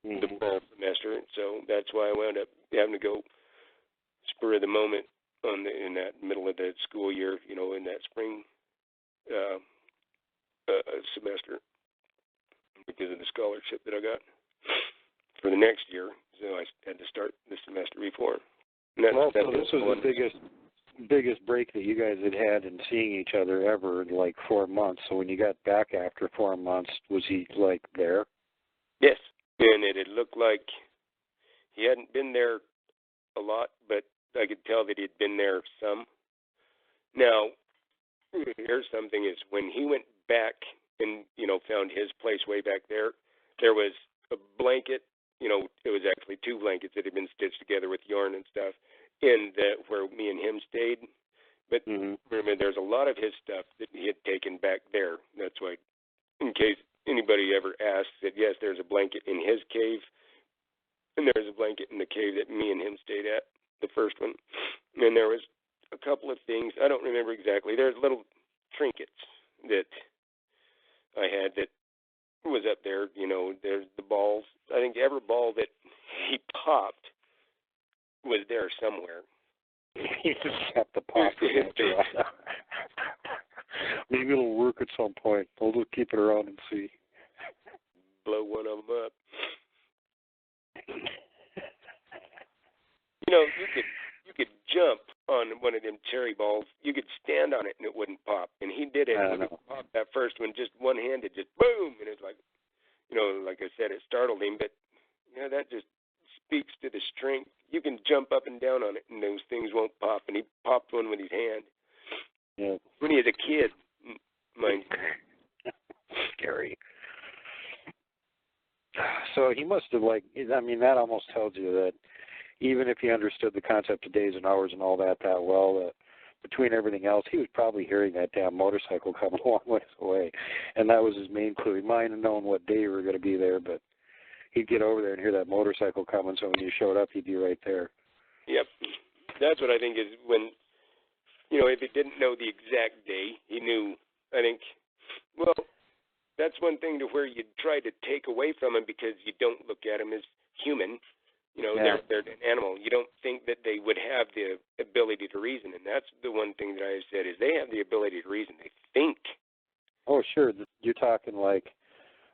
the fall semester. So that's why I wound up having to go spur of the moment in that middle of the school year, in that spring semester because of the scholarship that I got for the next year. So I had to start the semester before. So this was the biggest break that you guys had in seeing each other ever in like 4 months. So when you got back after 4 months, was he like there? Yes, and it looked like he hadn't been there a lot, but I could tell that he'd been there some. Now, here's something: is when he went back and found his place way back there, there was a blanket. It was actually 2 blankets that had been stitched together with yarn and stuff where me and him stayed. But remember, there's a lot of his stuff that he had taken back there. That's why, in case anybody ever asks, that yes, there's a blanket in his cave, and there's a blanket in the cave that me and him stayed at, the first one. And there was a couple of things. I don't remember exactly exactly. There's little trinkets that I had that was up there. You know, there's the balls. I think every ball that he popped was there somewhere. You just have to pop it. Maybe it'll work at some point. We'll just keep it around and see. Blow one of them up. You know, you could jump on one of them cherry balls. You could stand on it and it wouldn't pop. And he did it. And popped that first one just one-handed, just boom. And it's like, you know, like I said, it startled him. But, you know, that just speaks to the strength. You can jump up and down on it and those things won't pop. And he popped one with his hand. Yeah. When he was a kid, mind you. Scary. So he must have, like, I mean, that almost tells you that even if he understood the concept of days and hours and all that well, between everything else, he was probably hearing that damn motorcycle coming a long ways away. And that was his main clue. He might have known what day we were going to be there, but he'd get over there and hear that motorcycle coming, so when you showed up, he'd be right there. Yep. That's what I think is when, you know, if he didn't know the exact day, he knew, I think, well, that's one thing to where you try to take away from him because you don't look at him as human. You know, yeah. they're an animal. You don't think that they would have the ability to reason, and that's the one thing that I have said is they have the ability to reason. They think. Oh, sure. You're talking like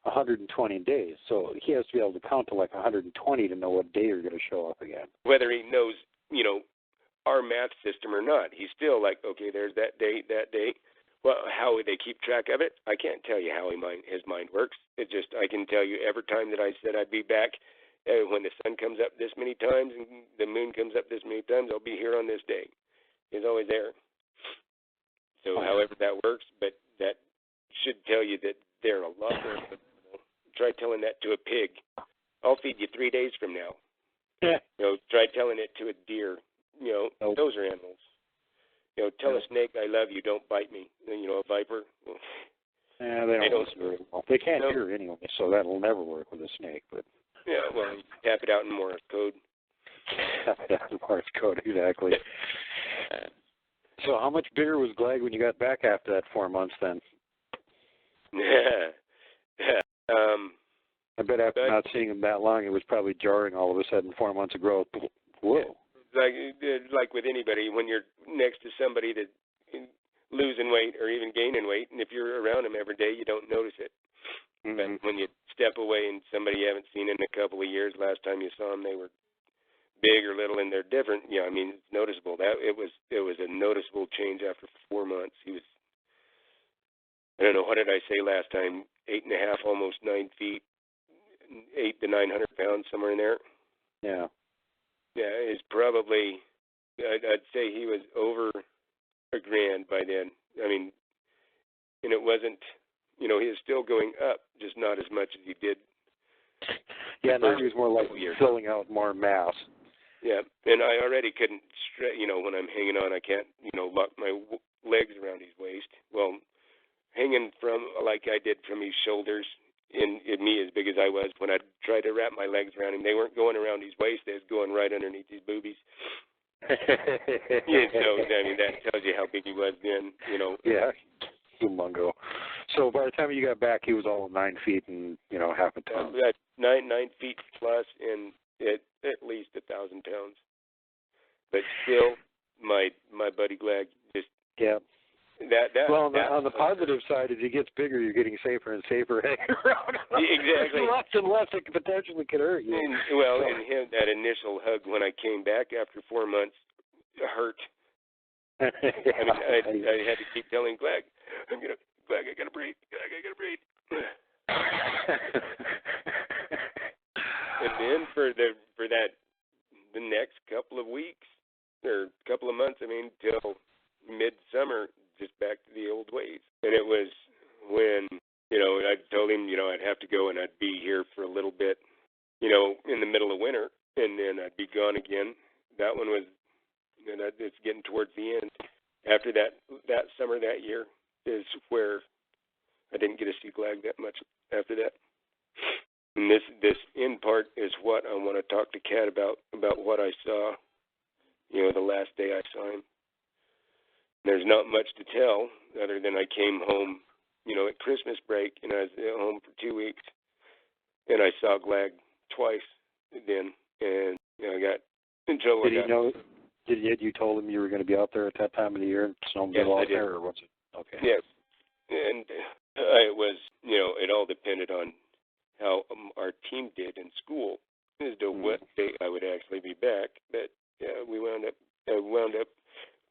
120 days, so he has to be able to count to like 120 to know what day you're going to show up again. Whether he knows, you know, our math system or not, he's still like, okay, there's that date, that date. Well, how would they keep track of it? I can't tell you how his mind works. It just, I can tell you every time that I said I'd be back, when the sun comes up this many times and the moon comes up this many times, I'll be here on this day. He's always there. So however that works, but that should tell you that they're a lot more available. Try telling that to a pig. I'll feed you 3 days from now. Yeah. You know, try telling it to a deer. You know, those are animals. You know, tell a snake I love you, don't bite me. You know, a viper. Yeah, they don't listen very well. They can't hear anyway, so that'll never work with a snake. But yeah, well, you tap it out in Morse code. Tap it out in Morse code, exactly. So how much bigger was Glagg when you got back after that 4 months then? I bet after not seeing him that long, it was probably jarring all of a sudden, 4 months of growth. Whoa. Like with anybody, when you're next to somebody that's losing weight or even gaining weight, and if you're around them every day, you don't notice it. Mm-hmm. But when you step away and somebody you haven't seen in a couple of years, last time you saw them, they were big or little, and they're different. Yeah, I mean, it's noticeable. That it was a noticeable change after 4 months. He was, I don't know, what did I say last time? 8.5, almost 9 feet, 800 to 900 pounds, somewhere in there. Yeah. Yeah, it's probably, I'd say he was over $1,000 by then. I mean, and it wasn't, you know, he was still going up, just not as much as he did. Yeah, now he was more like filling out more mass. Yeah, and I already couldn't, you know, when I'm hanging on, I can't, you know, lock my legs around his waist. Well, hanging from, like I did from his shoulders, in me as big as I was, when I tried to wrap my legs around him, they weren't going around his waist, they was going right underneath his boobies. Yeah, so, I mean, that tells you how big he was then, you know. Yeah, humongo. So by the time you got back, he was all 9 feet and, you know, half a ton. 9 feet plus and at least 1,000 pounds. But still, my buddy Glagg just... Yeah. Well, on the positive side, as he gets bigger, you're getting safer and safer hanging around. Exactly. Less and less it potentially could hurt you. And him, that initial hug when I came back after 4 months hurt. Yeah. I mean, I had to keep telling Glagg, Glagg, I gotta breathe. Glagg, I gotta breathe. And then for the next couple of weeks or couple of months, I mean, till midsummer, just back to the old ways. And it was when, you know, I told him, you know, I'd have to go and I'd be here for a little bit, you know, in the middle of winter, and then I'd be gone again. That one was, and it's getting towards the end. After that summer that year is where I didn't get to see Glagg that much after that. And this end part is what I want to talk to Khat about what I saw, you know, the last day I saw him. There's not much to tell other than I came home, at Christmas break, and I was at home for 2 weeks, and I saw Glagg twice then, and I got in trouble. Did he know? Did you told him you were going to be out there at that time of the year and snowmobile out there, or what's it? Okay. Yes, and it was, it all depended on how our team did in school as to what date I would actually be back. But I wound up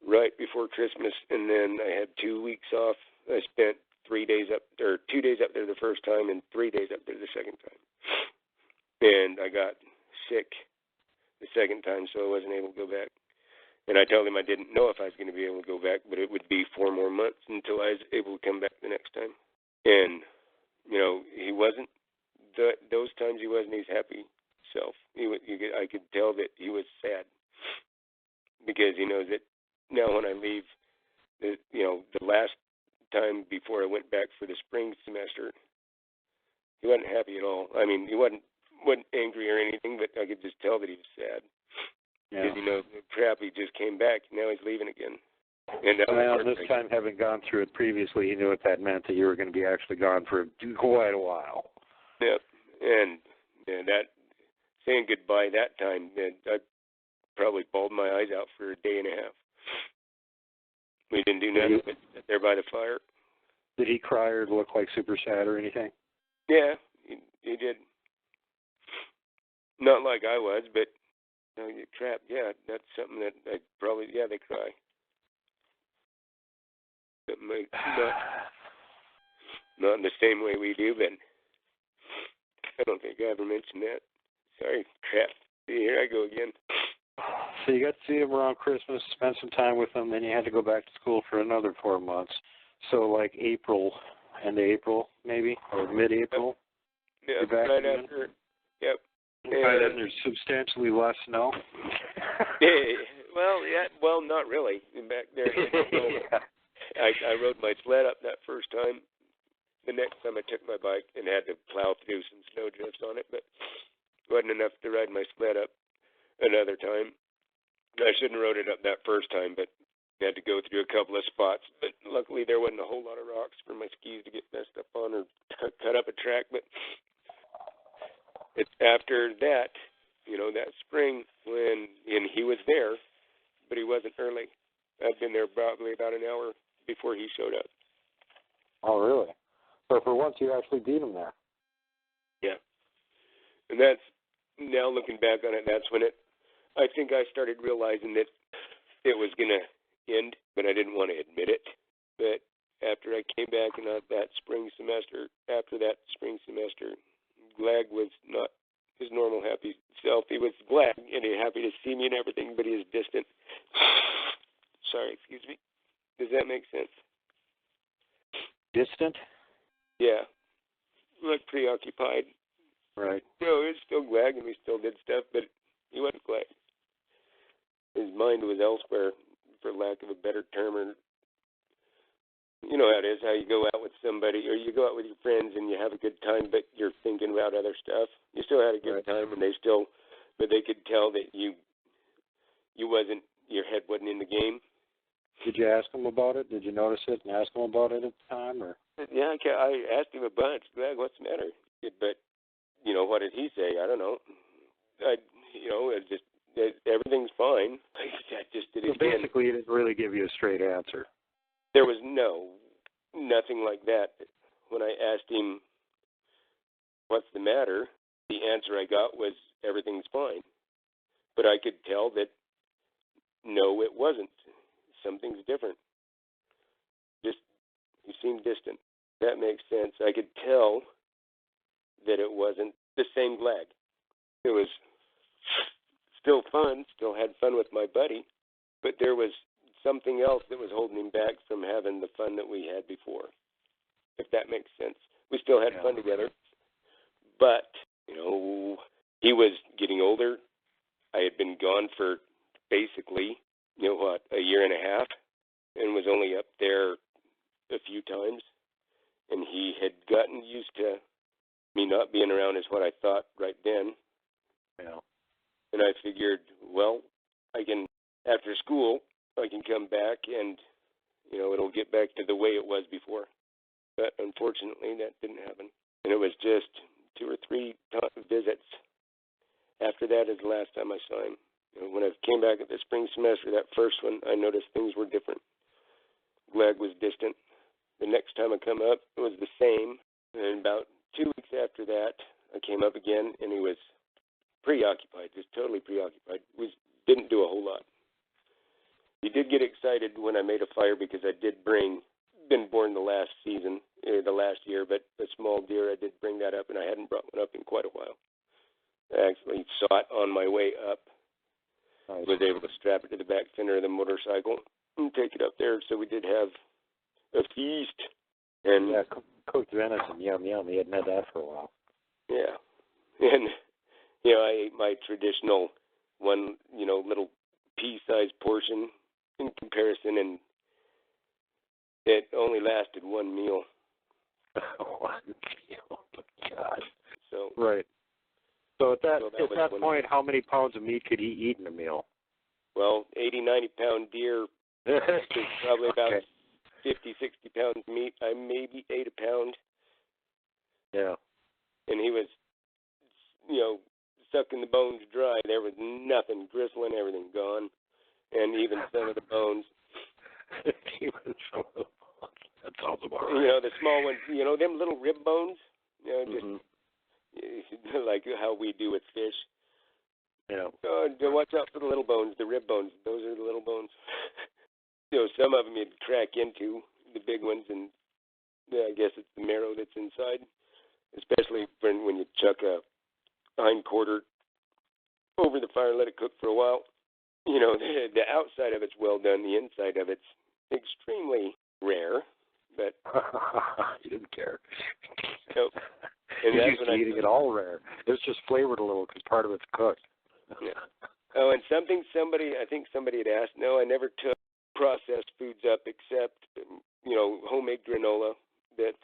right before Christmas, and then I had 2 weeks off. I spent 2 days up there the first time and 3 days up there the second time. And I got sick the second time, so I wasn't able to go back. And I told him I didn't know if I was going to be able to go back, but it would be 4 more months until I was able to come back the next time. And, he wasn't, those times he wasn't his happy self. I could tell that he was sad because he knows that now when I leave, the last time before I went back for the spring semester, he wasn't happy at all. I mean, he wasn't angry or anything, but I could just tell that he was sad. Yeah. Because, crap, he just came back. Now he's leaving again. And this time, having gone through it previously, he knew what that meant, that you were going to be actually gone for quite a while. Yep. And that saying goodbye that time, I probably bawled my eyes out for a day and a half. We didn't do nothing but sit there by the fire. Did he cry or look like super sad or anything? Yeah, he did. Not like I was, but crap, yeah, that's something that I probably, they cry. But not in the same way we do, but I don't think I ever mentioned that. Sorry, crap. Here I go again. So you got to see him around Christmas, spend some time with him, then you had to go back to school for another 4 months. So like April, end of April maybe, or mid-April? Yep, right after. Yep. By then there's substantially less snow? Well, not really. Back there, I rode my sled up that first time. The next time I took my bike and had to plow through some snow drifts on it, but it wasn't enough to ride my sled up another time. I shouldn't have rode it up that first time, but I had to go through a couple of spots. But luckily there wasn't a whole lot of rocks for my skis to get messed up on or cut up a track. But it's after that, that spring and he was there, but he wasn't early. I'd been there probably about an hour before he showed up. Oh, really? So for once you actually beat him there. Yeah. And that's, now looking back on it, that's when I think I started realizing that it was going to end, but I didn't want to admit it. But after I came back and after that spring semester, Glagg was not his normal happy self. He was glad and he happy to see me and everything, but he was distant. Sorry, excuse me. Does that make sense? Distant? Yeah. Like preoccupied. Right. He was still Glagg and we still did stuff, but he wasn't Glagg. His mind was elsewhere, for lack of a better term. Or, you know how it is, how you go out with somebody, or you go out with your friends and you have a good time, but you're thinking about other stuff. You still had a good time, and but they could tell that you wasn't, your head wasn't in the game. Did you ask him about it? Did you notice it and ask him about it at the time, or? Yeah, I asked him a bunch. Glagg, what's the matter? But what did he say? I don't know. It's just everything's fine. I just did it again. Basically, he didn't really give you a straight answer. There was nothing like that. When I asked him, what's the matter, the answer I got was, everything's fine. But I could tell that, no, it wasn't. Something's different. Just, he seemed distant. That makes sense. I could tell that it wasn't the same Glagg. It was still fun, still had fun with my buddy, but there was something else that was holding him back from having the fun that we had before, if that makes sense. We still had fun together, but, he was getting older. I had been gone for basically, a year and a half, and was only up there a few times, and he had gotten used to me not being around is what I thought right then. Yeah. And I figured, well, after school, I can come back and it'll get back to the way it was before. But unfortunately, that didn't happen. And it was just 2 or 3 visits. After that is the last time I saw him. When I came back at the spring semester, that first one, I noticed things were different. Glagg was distant. The next time I come up, it was the same. And about 2 weeks after that, I came up again, and he was preoccupied, just totally preoccupied. Didn't do a whole lot. He did get excited when I made a fire because I did been born the last season, the last year, but a small deer, I did bring that up, and I hadn't brought one up in quite a while. I actually saw it on my way up. I was able to strap it to the back fender of the motorcycle and take it up there, so we did have a feast. And yeah, cooked venison, yum, yum. He hadn't had that for a while. Yeah. And, I ate my traditional one, little pea-sized portion in comparison, and it only lasted one meal. One meal, oh God. So right. So at that point, how many pounds of meat could he eat in a meal? Well, 80, 90-pound deer is probably about 50, 60 pounds of meat. I maybe ate a pound. Yeah. And he was, sucking the bones dry. There was nothing, gristling, everything gone. And even some of the bones. Even some of the bones. That sounds about right. The small ones, them little rib bones, just like how we do with fish. Yeah. Watch out for the little bones, the rib bones. Those are the little bones. Some of them you'd crack into, the big ones, and I guess it's the marrow that's inside, especially when you chuck a hind quarter over the fire and let it cook for a while. The outside of it's well done. The inside of it's extremely rare, but you didn't care. Nope. And you're that's used to eating it all rare. It's just flavored a little because part of it's cooked. Yeah. Oh, and I think somebody had asked. No, I never took processed foods up except, homemade granola that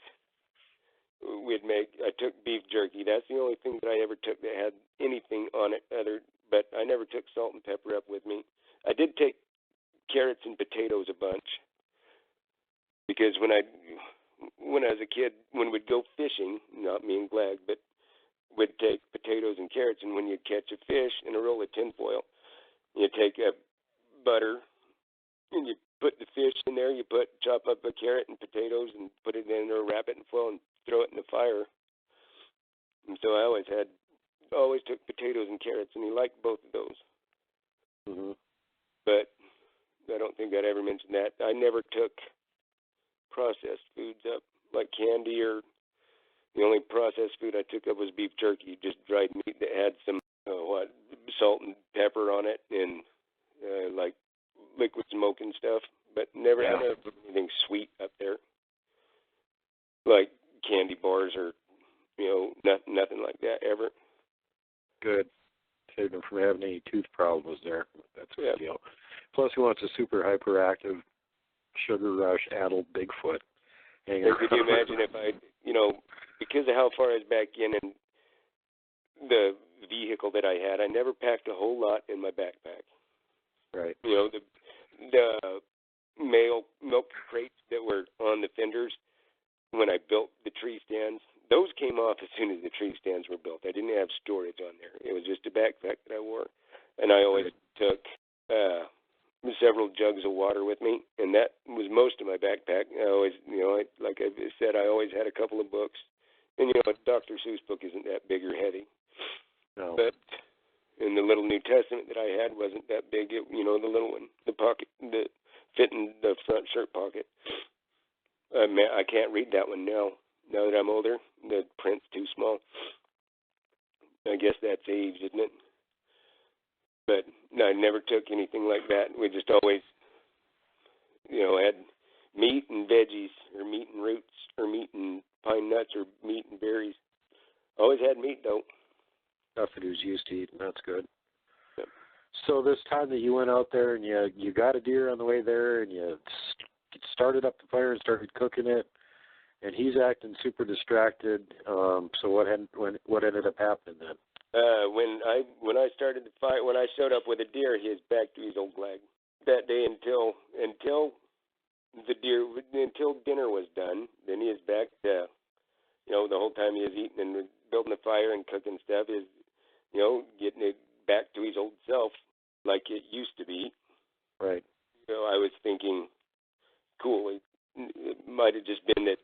we'd make. I took beef jerky. That's the only thing that I ever took that had anything on it but I never took salt and pepper up with me. I did take carrots and potatoes a bunch because when I was a kid, when we'd go fishing, not me and Glagg, but we'd take potatoes and carrots, and when you'd catch a fish in a roll of tinfoil, you take a butter and you put the fish in there, chop up a carrot and potatoes and put it in there, wrap it in foil and throw it in the fire. And so I always took potatoes and carrots, and he liked both of those. Mm-hmm. But I don't think I'd ever mentioned that. I never took processed foods up, like candy, or the only processed food I took up was beef jerky, just dried meat that had some salt and pepper on it, and like liquid smoke and stuff. But never had anything sweet up there, like candy bars or nothing like that ever. Good. Saved him from having any tooth problems there. That's a good deal. Plus, he wants a super hyperactive, sugar rush addled Bigfoot. Could you imagine if because of how far I was back in and the vehicle that I had, I never packed a whole lot in my backpack. Right. The milk crates that were on the fenders when I built the tree stands, those came off as soon as the tree stands were built. I didn't have storage on there. It was just a backpack that I wore. And I always took several jugs of water with me, and that was most of my backpack. I always, like I said, I always had a couple of books. And, a Dr. Seuss book isn't that big or heavy. No. But in the little New Testament that I had wasn't that big. The little one, the pocket that fit in the front shirt pocket. I can't read that one now. Now that I'm older, the print's too small. I guess that's age, isn't it? But no, I never took anything like that. We just always, had meat and veggies, or meat and roots, or meat and pine nuts, or meat and berries. Always had meat, though. Stuff that he was used to eating. That's good. Yep. So this time that you went out there and you got a deer on the way there, and you started up the fire and started cooking it, and he's acting super distracted. So what ended up happening then? When I started the fire, when I showed up with a deer, he was back to his old Glagg that day until the deer until dinner was done. Then he is back to, the whole time he was eating and building a fire and cooking stuff is, getting it back to his old self like it used to be. Right. I was thinking, cool. It might have just been that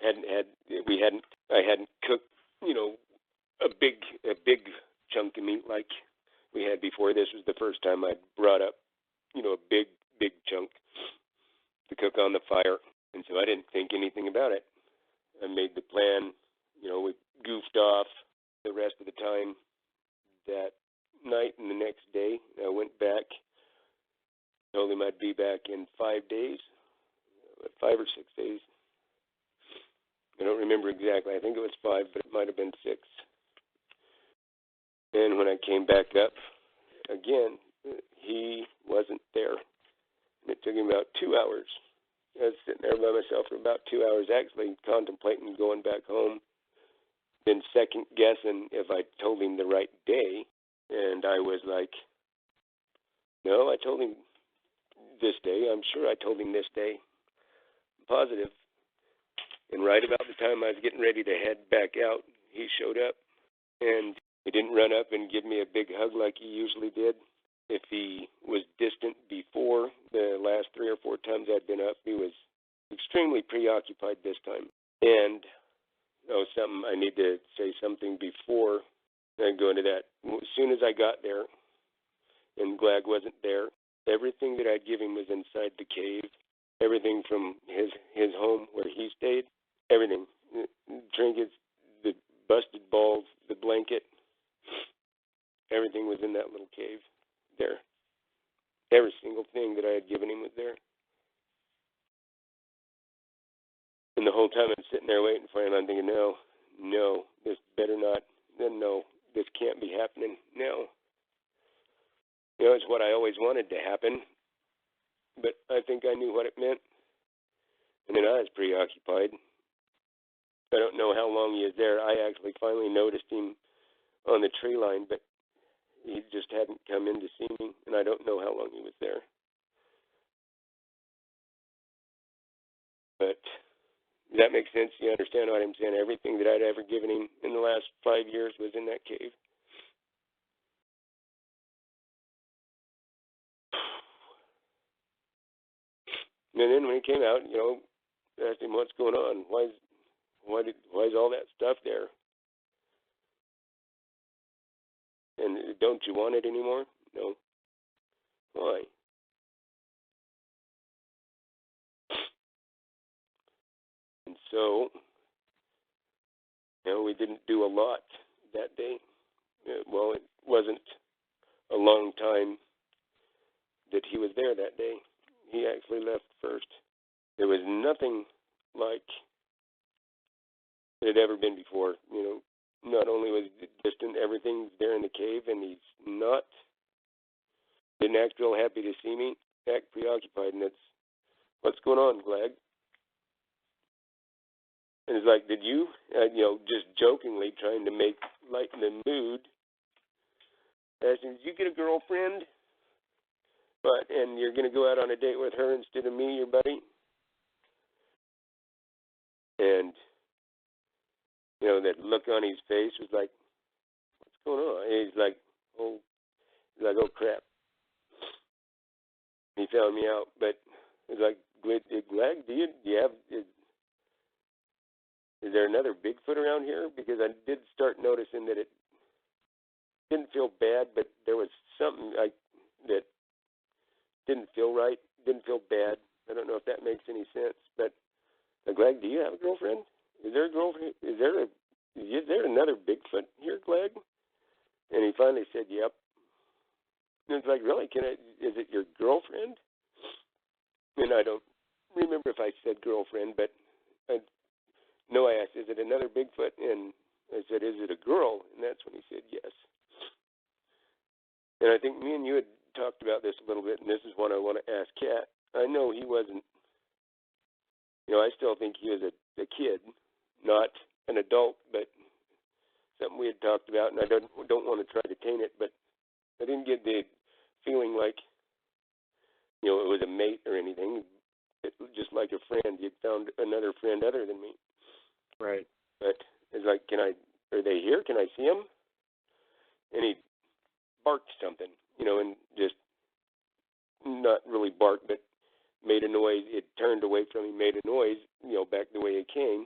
I hadn't cooked, a big chunk of meat like we had before. This was the first time I brought up, a big chunk to cook on the fire, and so I didn't think anything about it. I made the plan, we goofed off the rest of the time that night and the next day. I went back, told him I'd be back in 5 days, 5 or 6 days. I don't remember exactly. I think it was 5, but it might have been 6. And when I came back up again, he wasn't there. And it took him about 2 hours. I was sitting there by myself for about 2 hours, actually contemplating going back home, then second guessing if I told him the right day. And I was like, no, I told him this day. I'm sure I told him this day. I'm positive. And right about the time I was getting ready to head back out, he showed up. And he didn't run up and give me a big hug like he usually did. If he was distant before the last 3 or 4 times I'd been up, he was extremely preoccupied this time. And something I need to say something before I go into that. As soon as I got there and Glagg wasn't there, everything that I'd give him was inside the cave. Everything from his home where he stayed, everything. Trinkets, the busted balls, the blanket, everything was in that little cave there. Every single thing that I had given him was there. And the whole time I'm sitting there waiting for him, I'm thinking, no, this better not, no, this can't be happening, no. It's what I always wanted to happen, but I think I knew what it meant. And then I was preoccupied. I don't know how long he was there. I actually finally noticed him on the tree line, but he just hadn't come in to see me, and I don't know how long he was there. But that makes sense. You understand what I'm saying? Everything that I'd ever given him in the last 5 years was in that cave. And then when he came out, I asked him, what's going on? Why is all that stuff there? And don't you want it anymore? No. Why? And so, we didn't do a lot that day. Well, it wasn't a long time that he was there that day. He actually left first. There was nothing like it had ever been before. Not only was it distant, everything's there in the cave, and he's didn't act real happy to see me, act preoccupied, and it's, what's going on, Glagg? And it's like, did you, just jokingly trying to lighten the mood, asked him, did you get a girlfriend? And you're going to go out on a date with her instead of me, your buddy? And, that look on his face was like, what's going on? And he's like, oh crap. He found me out, but it's like, Glagg, do you have, is there another Bigfoot around here? Because I did start noticing that it didn't feel bad, but there was something that didn't feel right, didn't feel bad. I don't know if that makes any sense, but Glagg, do you have a girlfriend? Is there a girlfriend? Is there another Bigfoot here, Glagg? And he finally said, yep. And it's like, really? Is it your girlfriend? And I don't remember if I said girlfriend, but I asked, is it another Bigfoot? And I said, is it a girl? And that's when he said yes. And I think me and you had talked about this a little bit, and this is one I want to ask Khat. I know he wasn't, I still think he was a kid, not an adult, but something we had talked about, and I don't want to try to taint it, but I didn't get the feeling like, it was a mate or anything. just like a friend. He had found another friend other than me. Right. But it's like, are they here? Can I see them? And he barked something, and just not really barked, but made a noise. It turned away from me, made a noise, back the way it came.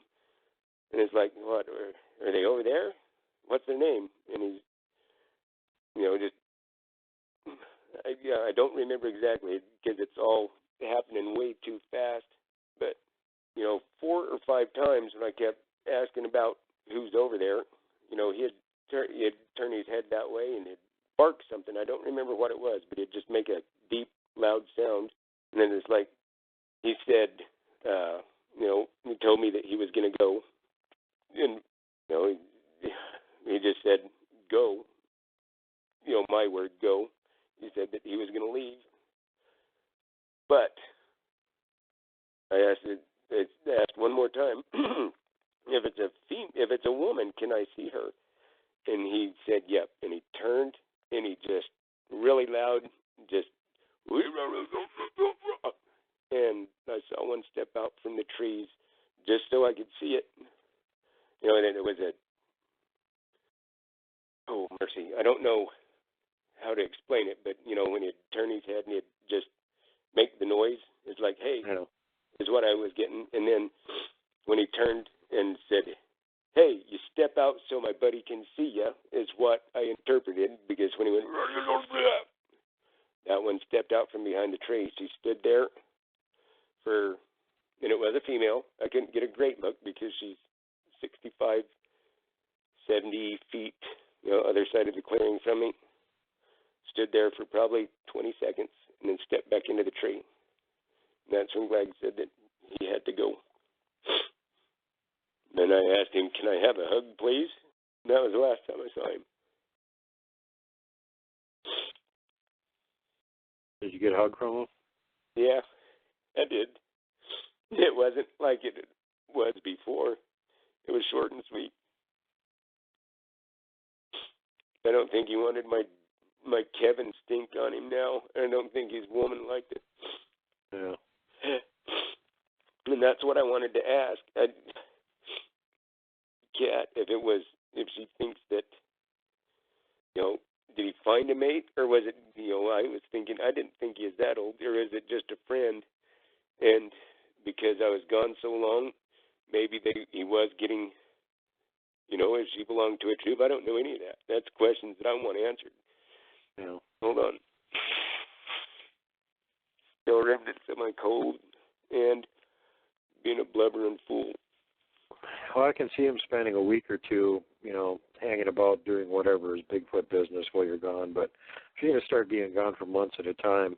And it's like, what? Are they over there? What's their name? And he's, I don't remember exactly because it's all happening way too fast. But, 4 or 5 times when I kept asking about who's over there, he'd turn his head that way and he'd bark something. I don't remember what it was, but it'd just make a deep, loud sound. And then it's like he said, he told me that he was going to go. And, he just said, go. My word, go. He said that he was going to leave. But I asked one more time, if it's a woman, can I see her? And he said, yep. And he turned and he just really loud, and I saw one step out from the trees just so I could see it. And then it was oh, mercy. I don't know how to explain it, but, when he'd turn his head and he'd just make the noise, it's like, hey, is what I was getting. And then when he turned and said, hey, you step out so my buddy can see you, is what I interpreted, because when he went, that one stepped out from behind the tree. She stood there and it was a female. I couldn't get a great look because she's 65, 70 feet, other side of the clearing from me. Stood there for probably 20 seconds and then stepped back into the tree. And that's when Glagg said that he had to go. Then I asked him, can I have a hug, please? And that was the last time I saw him. Did you get a hug from him? Yeah, I did. It wasn't like it was before. It was short and sweet. I don't think he wanted my Kevin stink on him now. I don't think his woman liked it. Yeah. And that's what I wanted to ask. Khat, if she thinks that, did he find a mate, or was it, I was thinking, I didn't think he is that old, or is it just a friend? And because I was gone so long, maybe he was getting, if she belonged to a troop. I don't know any of that. That's questions that I want answered. Yeah. Hold on. Still remnants of my cold and being a blubbering fool. Well, I can see him spending a week or two, hanging about doing whatever his Bigfoot business while you're gone. But if you're going to start being gone for months at a time,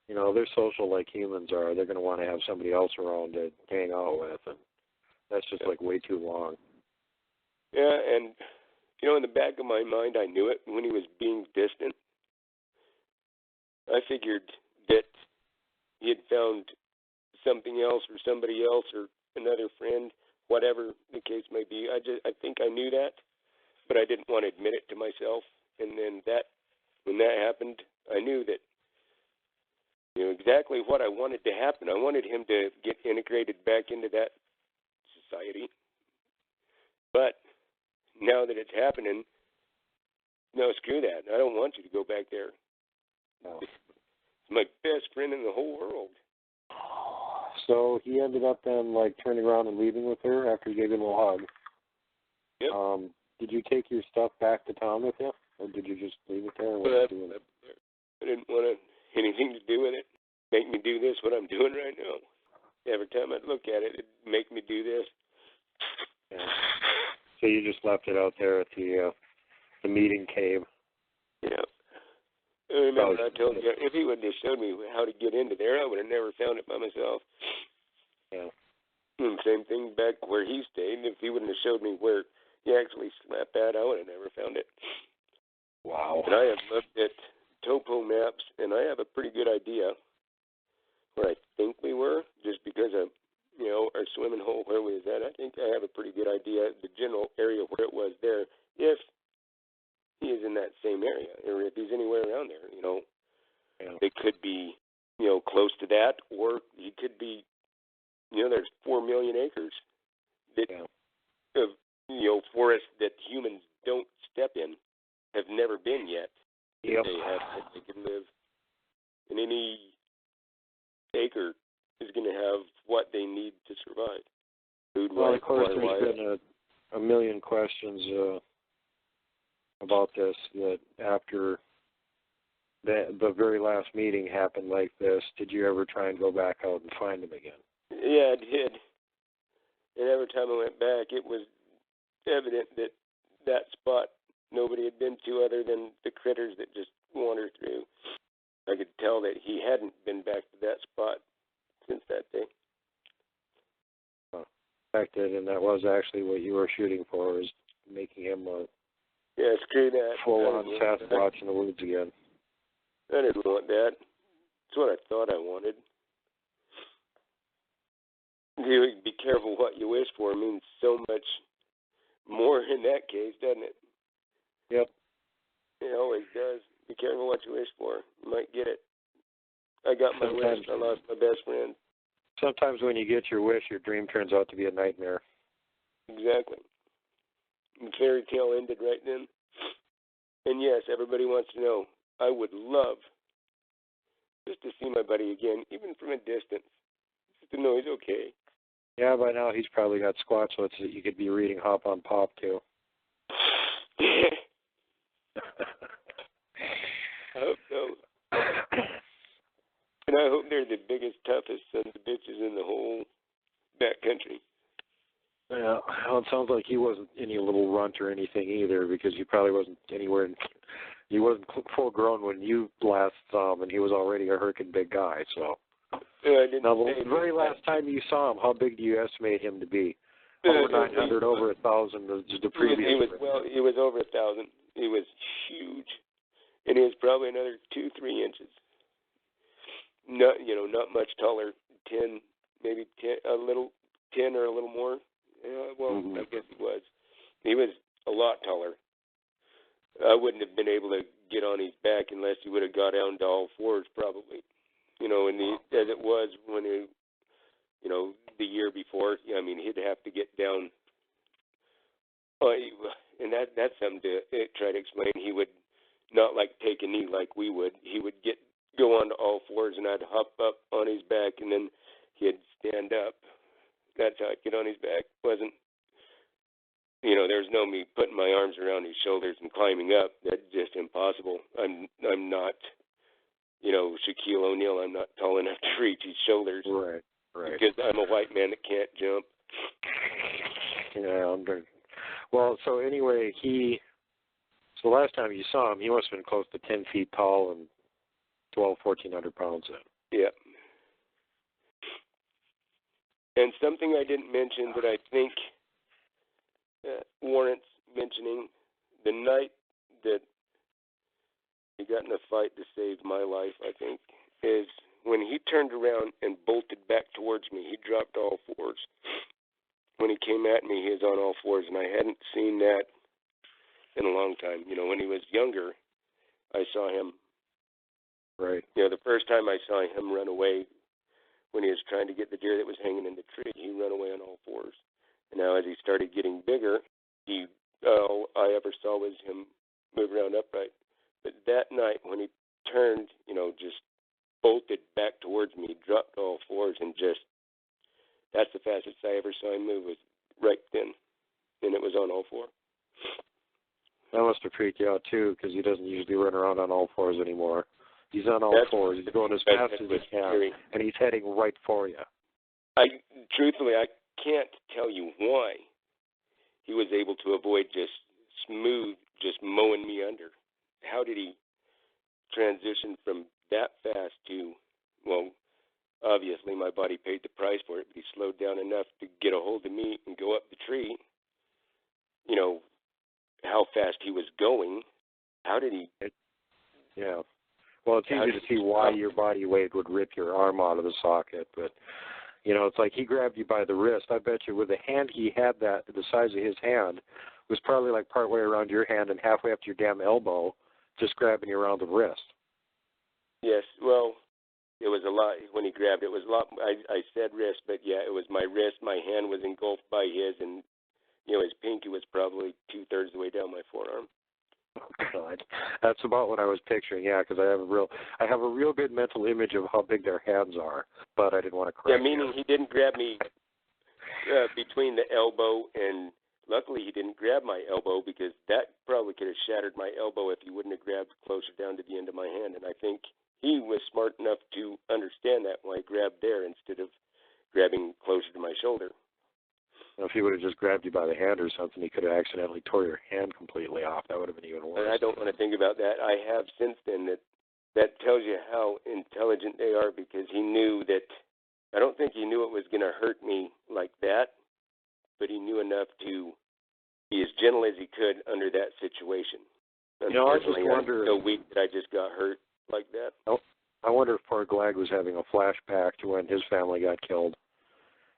they're social like humans are. They're going to want to have somebody else around to hang out with, and that's just like way too long. Yeah, and, in the back of my mind, I knew it when he was being distant. I figured that he had found something else or somebody else or another friend, whatever the case may be. I think I knew that, but I didn't want to admit it to myself. And then when that happened, I knew that, exactly what I wanted to happen. I wanted him to get integrated back into that society. But now that it's happening, no, screw that. I don't want you to go back there. No. It's my best friend in the whole world. So he ended up then, turning around and leaving with her after you gave him a hug. Yep. Did you take your stuff back to town with you, or did you just leave it there? I didn't want anything to do with it. Make me do this, what I'm doing right now. Every time I look at it, it'd make me do this. Yeah. So you just left it out there at the meeting cave. Yeah. I remember I told you, if he wouldn't have showed me how to get into there, I would have never found it by myself. Yeah. And same thing back where he stayed. If he wouldn't have showed me where he actually slept at, I would have never found it. Wow. And I have looked at topo maps, and I have a pretty good idea where I think we were, just because of, our swimming hole where we was at. I think I have a pretty good idea, the general area where it was there, if he is in that same area, or if he's anywhere around there, Yeah. They could be, close to that, or he could be there's 4 million acres that of forests that humans don't step in, have never been yet. Yep. They can live, and any acre is going to have what they need to survive. Food, well, of course, there's been a million questions about this, that after the very last meeting happened like this, did you ever try and go back out and find them again? Yeah, I did. And every time I went back, it was evident that that spot nobody had been to other than the critters that just wander through. I could tell that he hadn't been back to that spot since that day. And that was actually what you were shooting for, is making him a screw that. full-on Sasquatch in the woods again. I didn't want that. It's what I thought I wanted. You be careful what you wish for. It means so much more in that case, doesn't it? Yep. It always does. Be careful what you wish for. You might get it. I got my wish. I lost my best friend. Sometimes when you get your wish, your dream turns out to be a nightmare. Exactly. The fairy tale ended right then. And yes, everybody wants to know, I would love just to see my buddy again, even from a distance, just to know he's okay. Yeah, by now he's probably got squatchlets that you could be reading Hop on Pop to. I hope so. And I hope they're the biggest, toughest sons of bitches in the whole backcountry. Yeah, well, it sounds like he wasn't any little runt or anything either, because he probably wasn't anywhere. He wasn't full grown when you last saw him, and he was already a herkin big guy. So, now the very last time you saw him, how big do you estimate him to be? Over 900, over 1,000. The previous. He was over 1,000. He was huge, and he was probably another 2-3 inches. Not much taller. 10, maybe 10, a little 10 or a little more. I guess he was. He was a lot taller. I wouldn't have been able to get on his back unless he would have got down to all fours, probably. As it was when he, the year before. I mean, he'd have to get down. And that's something to try to explain. He would not take a knee like we would. He would go on to all fours, and I'd hop up on his back, and then he'd stand up. That's how I'd get on his back. Wasn't, there's no me putting my arms around his shoulders and climbing up. That's just impossible. I'm not, Shaquille O'Neal. I'm not tall enough to reach his shoulders. Right. Because I'm a white man that can't jump. Yeah, well, so anyway, so last time you saw him, he must have been close to 10 feet tall and 1,400 pounds in. Yeah. And something I didn't mention that I think warrants mentioning, the night that he got in a fight to save my life, I think, is when he turned around and bolted back towards me. He dropped all fours. When he came at me, he was on all fours, and I hadn't seen that in a long time. When he was younger, I saw him. Right. The first time I saw him run away, when he was trying to get the deer that was hanging in the tree, he ran away on all fours. And now as he started getting bigger, all I ever saw was him move around upright. But that night when he turned, just bolted back towards me, dropped all fours, and that's the fastest I ever saw him move, was right then. And it was on all four. That must have freaked you out, too, because he doesn't usually run around on all fours anymore. He's on all fours. He's going as fast as he can, and he's heading right for you. Truthfully, I can't tell you why he was able to avoid just mowing me under. How did he transition from that fast to, obviously my body paid the price for it, but he slowed down enough to get a hold of me and go up the tree. How fast he was going. How did he? Yeah. Well, it's easy to see why your body weight would rip your arm out of the socket, but, it's like he grabbed you by the wrist. I bet you with the hand he had, the size of his hand, was probably like partway around your hand and halfway up to your damn elbow, just grabbing you around the wrist. Yes, well, it was a lot when he grabbed. It was a lot. I said wrist, but yeah, it was my wrist. My hand was engulfed by his, and his pinky was probably 2/3 the way down my forearm. Oh, God, that's about what I was picturing. Yeah, because I have a real good mental image of how big their hands are, but I didn't want to correct. Yeah, meaning he didn't grab me between the elbow, and luckily he didn't grab my elbow, because that probably could have shattered my elbow if he wouldn't have grabbed closer down to the end of my hand. And I think he was smart enough to understand that when I grabbed there instead of grabbing closer to my shoulder. If he would have just grabbed you by the hand or something, he could have accidentally tore your hand completely off. That would have been even worse. And I don't want to think about that. I have since then. That tells you how intelligent they are, because he knew that. I don't think he knew it was going to hurt me like that, but he knew enough to be as gentle as he could under that situation. I just wonder. I'm so weak that I just got hurt like that. I wonder if poor Glagg was having a flashback to when his family got killed.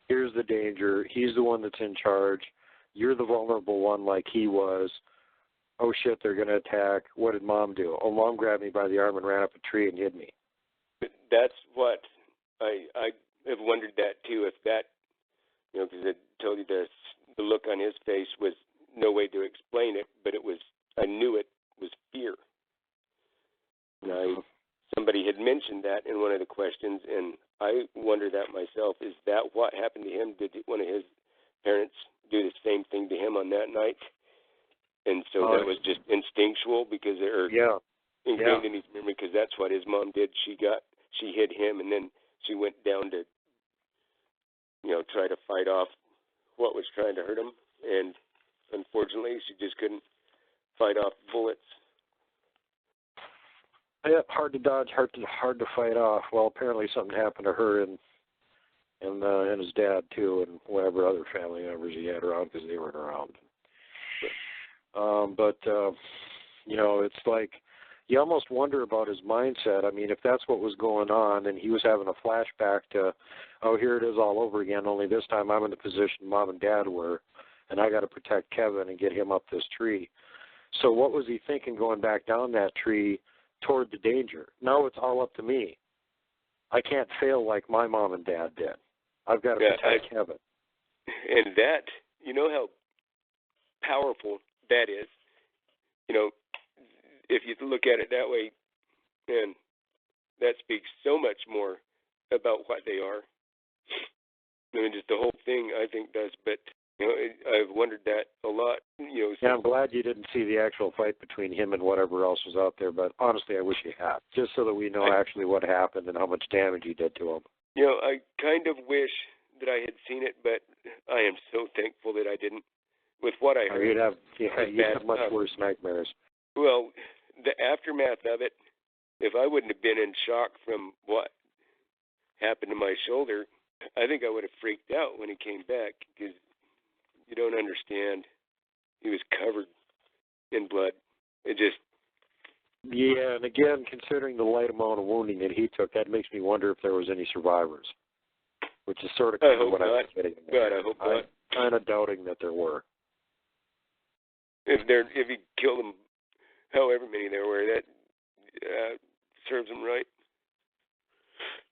Here's the danger. He's the one that's in charge. You're the vulnerable one like he was. Oh, shit, they're going to attack. What did Mom do? Oh, Mom grabbed me by the arm and ran up a tree and hid me. That's what I have wondered that, too, if that, because I told you the look on his face was no way to explain it, but I knew it was fear. And somebody had mentioned that in one of the questions, and I wonder that myself. Is that what happened to him? Did one of his parents do the same thing to him on that night? And so that was just instinctual because they're ingrained in his memory, because that's what his mom did. She hid him, and then she went down to, try to fight off what was trying to hurt him. And unfortunately, she just couldn't fight off bullets. Yeah, hard to dodge, hard to fight off. Well, apparently something happened to her and his dad too, and whatever other family members he had around, because they weren't around. But it's like you almost wonder about his mindset. I mean, if that's what was going on, and he was having a flashback to, oh, here it is all over again. Only this time I'm in the position Mom and Dad were, and I got to protect Kevin and get him up this tree. So what was he thinking going back down that tree toward the danger? No, it's all up to me. I can't fail like my Mom and Dad did. I've got to protect Kevin. And that, how powerful that is. If you look at it that way, man, that speaks so much more about what they are. I mean, just the whole thing, I think, does. But I've wondered that a lot. Yeah, I'm glad you didn't see the actual fight between him and whatever else was out there. But honestly, I wish you had, just so that we know actually what happened and how much damage he did to him. I kind of wish that I had seen it, but I am so thankful that I didn't. With what I heard, you'd have much worse nightmares. Well, the aftermath of it, if I wouldn't have been in shock from what happened to my shoulder, I think I would have freaked out when he came back, because you don't understand. He was covered in blood. It just... Yeah, and again, considering the light amount of wounding that he took, that makes me wonder if there was any survivors, which is sort of what I was getting at. God, I hope not. I'm kind of doubting that there were. If he killed them, however many there were, that serves him right.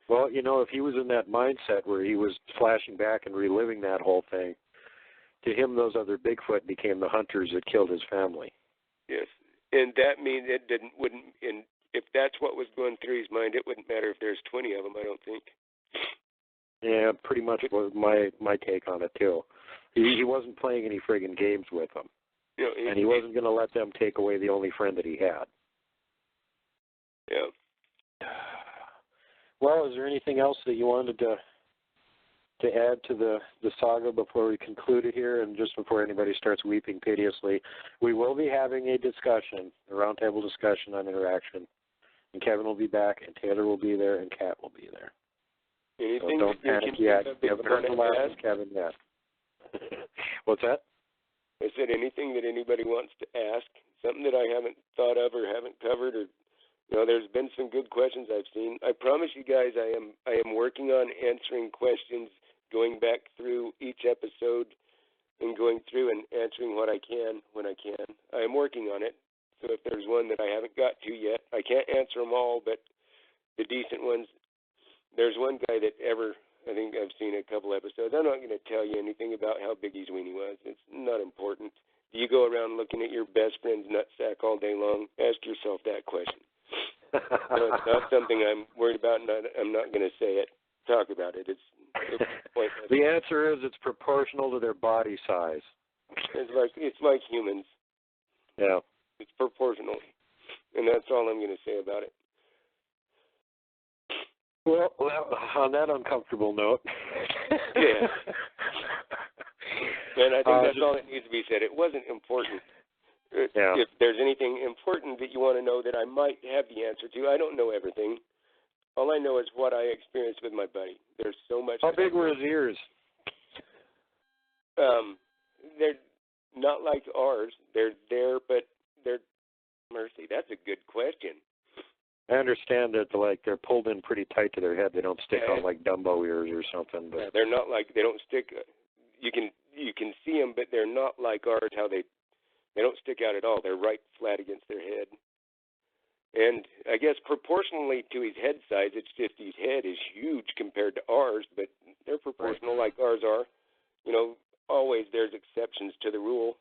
Well, if he was in that mindset where he was flashing back and reliving that whole thing, to him those other Bigfoot became the hunters that killed his family. Yes, and that means and if that's what was going through his mind, it wouldn't matter if there's 20 of them, I don't think. Yeah, pretty much was my take on it, too. He wasn't playing any friggin' games with them. And he wasn't going to let them take away the only friend that he had. Yeah. Well, is there anything else that you wanted to add to the saga before we conclude it here, and just before anybody starts weeping piteously? We will be having a discussion, a roundtable discussion on interaction, and Kevin will be back, and Taylor will be there, and Khat will be there. Anything so don't panic yet. You haven't heard the last of Kevin yet. What's that? I said anything that anybody wants to ask, something that I haven't thought of or haven't covered, or there's been some good questions I've seen. I promise you guys, I am working on answering questions, going back through each episode and going through and answering what I can when I can. I am working on it. So if there's one that I haven't got to yet, I can't answer them all, but the decent ones, There's one guy that I think I've seen a couple episodes. I'm not going to tell you anything about how big his weenie was. It's not important. Do you go around looking at your best friend's nutsack all day long? Ask yourself that question. No, it's not something I'm worried about, and I'm not going to say it. Talk about it. It's pointless. The answer is it's proportional to their body size. It's like humans. Yeah. It's proportional, and that's all I'm going to say about it. Well, on that uncomfortable note. Yeah. And I think that's all that needs to be said. It wasn't important. Yeah. If there's anything important that you want to know that I might have the answer to, I don't know everything. All I know is what I experienced with my buddy. There's so much. How big were his ears? They're not like ours. They're there, but they're mercy. That's a good question. I understand that they're pulled in pretty tight to their head. They don't stick out like Dumbo ears or something. But they're not like, they don't stick. You can see them, but they're not like ours. How they don't stick out at all. They're right flat against their head. And I guess proportionally to his head size, it's just his head is huge compared to ours, but they're proportional like ours are. You know, always there's exceptions to the rule.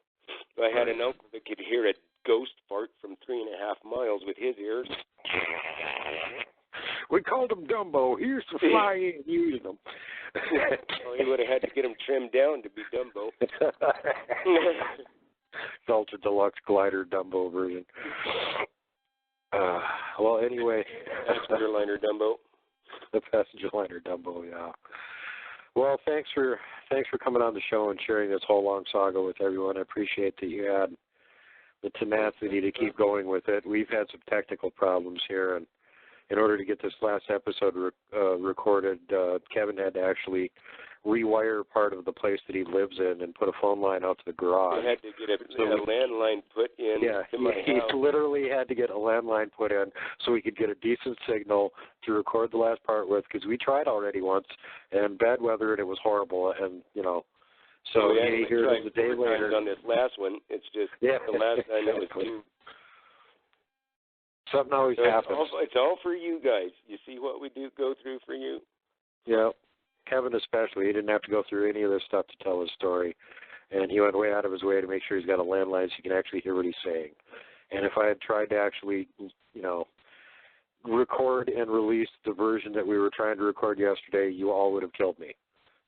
I had an uncle that could hear a ghost fart from 3.5 miles with his ears. We called him Dumbo. He used to fly in using them. Well, he would have had to get him trimmed down to be Dumbo. Ultra deluxe glider Dumbo version. Well, anyway. Passenger liner Dumbo. The passenger liner Dumbo, yeah. Well, thanks for coming on the show and sharing this whole long saga with everyone. I appreciate that you had the tenacity to keep going with it. We've had some technical problems here, and in order to get this last episode recorded, Kevin had to actually rewire part of the place that he lives in and put a phone line out to the garage. He had to get a landline put in. Yeah, he literally had to get a landline put in so we could get a decent signal to record the last part with, because we tried already once, and bad weather, and it was horrible, and, you know, so he heard it a day later. On this last one, it's just the last time it was too. Something always happens. It's all for you guys. You see what we go through for you? Yeah. Kevin especially, he didn't have to go through any of this stuff to tell his story, and he went way out of his way to make sure he's got a landline so you can actually hear what he's saying. And if I had tried to actually, you know, record and release the version that we were trying to record yesterday, you all would have killed me.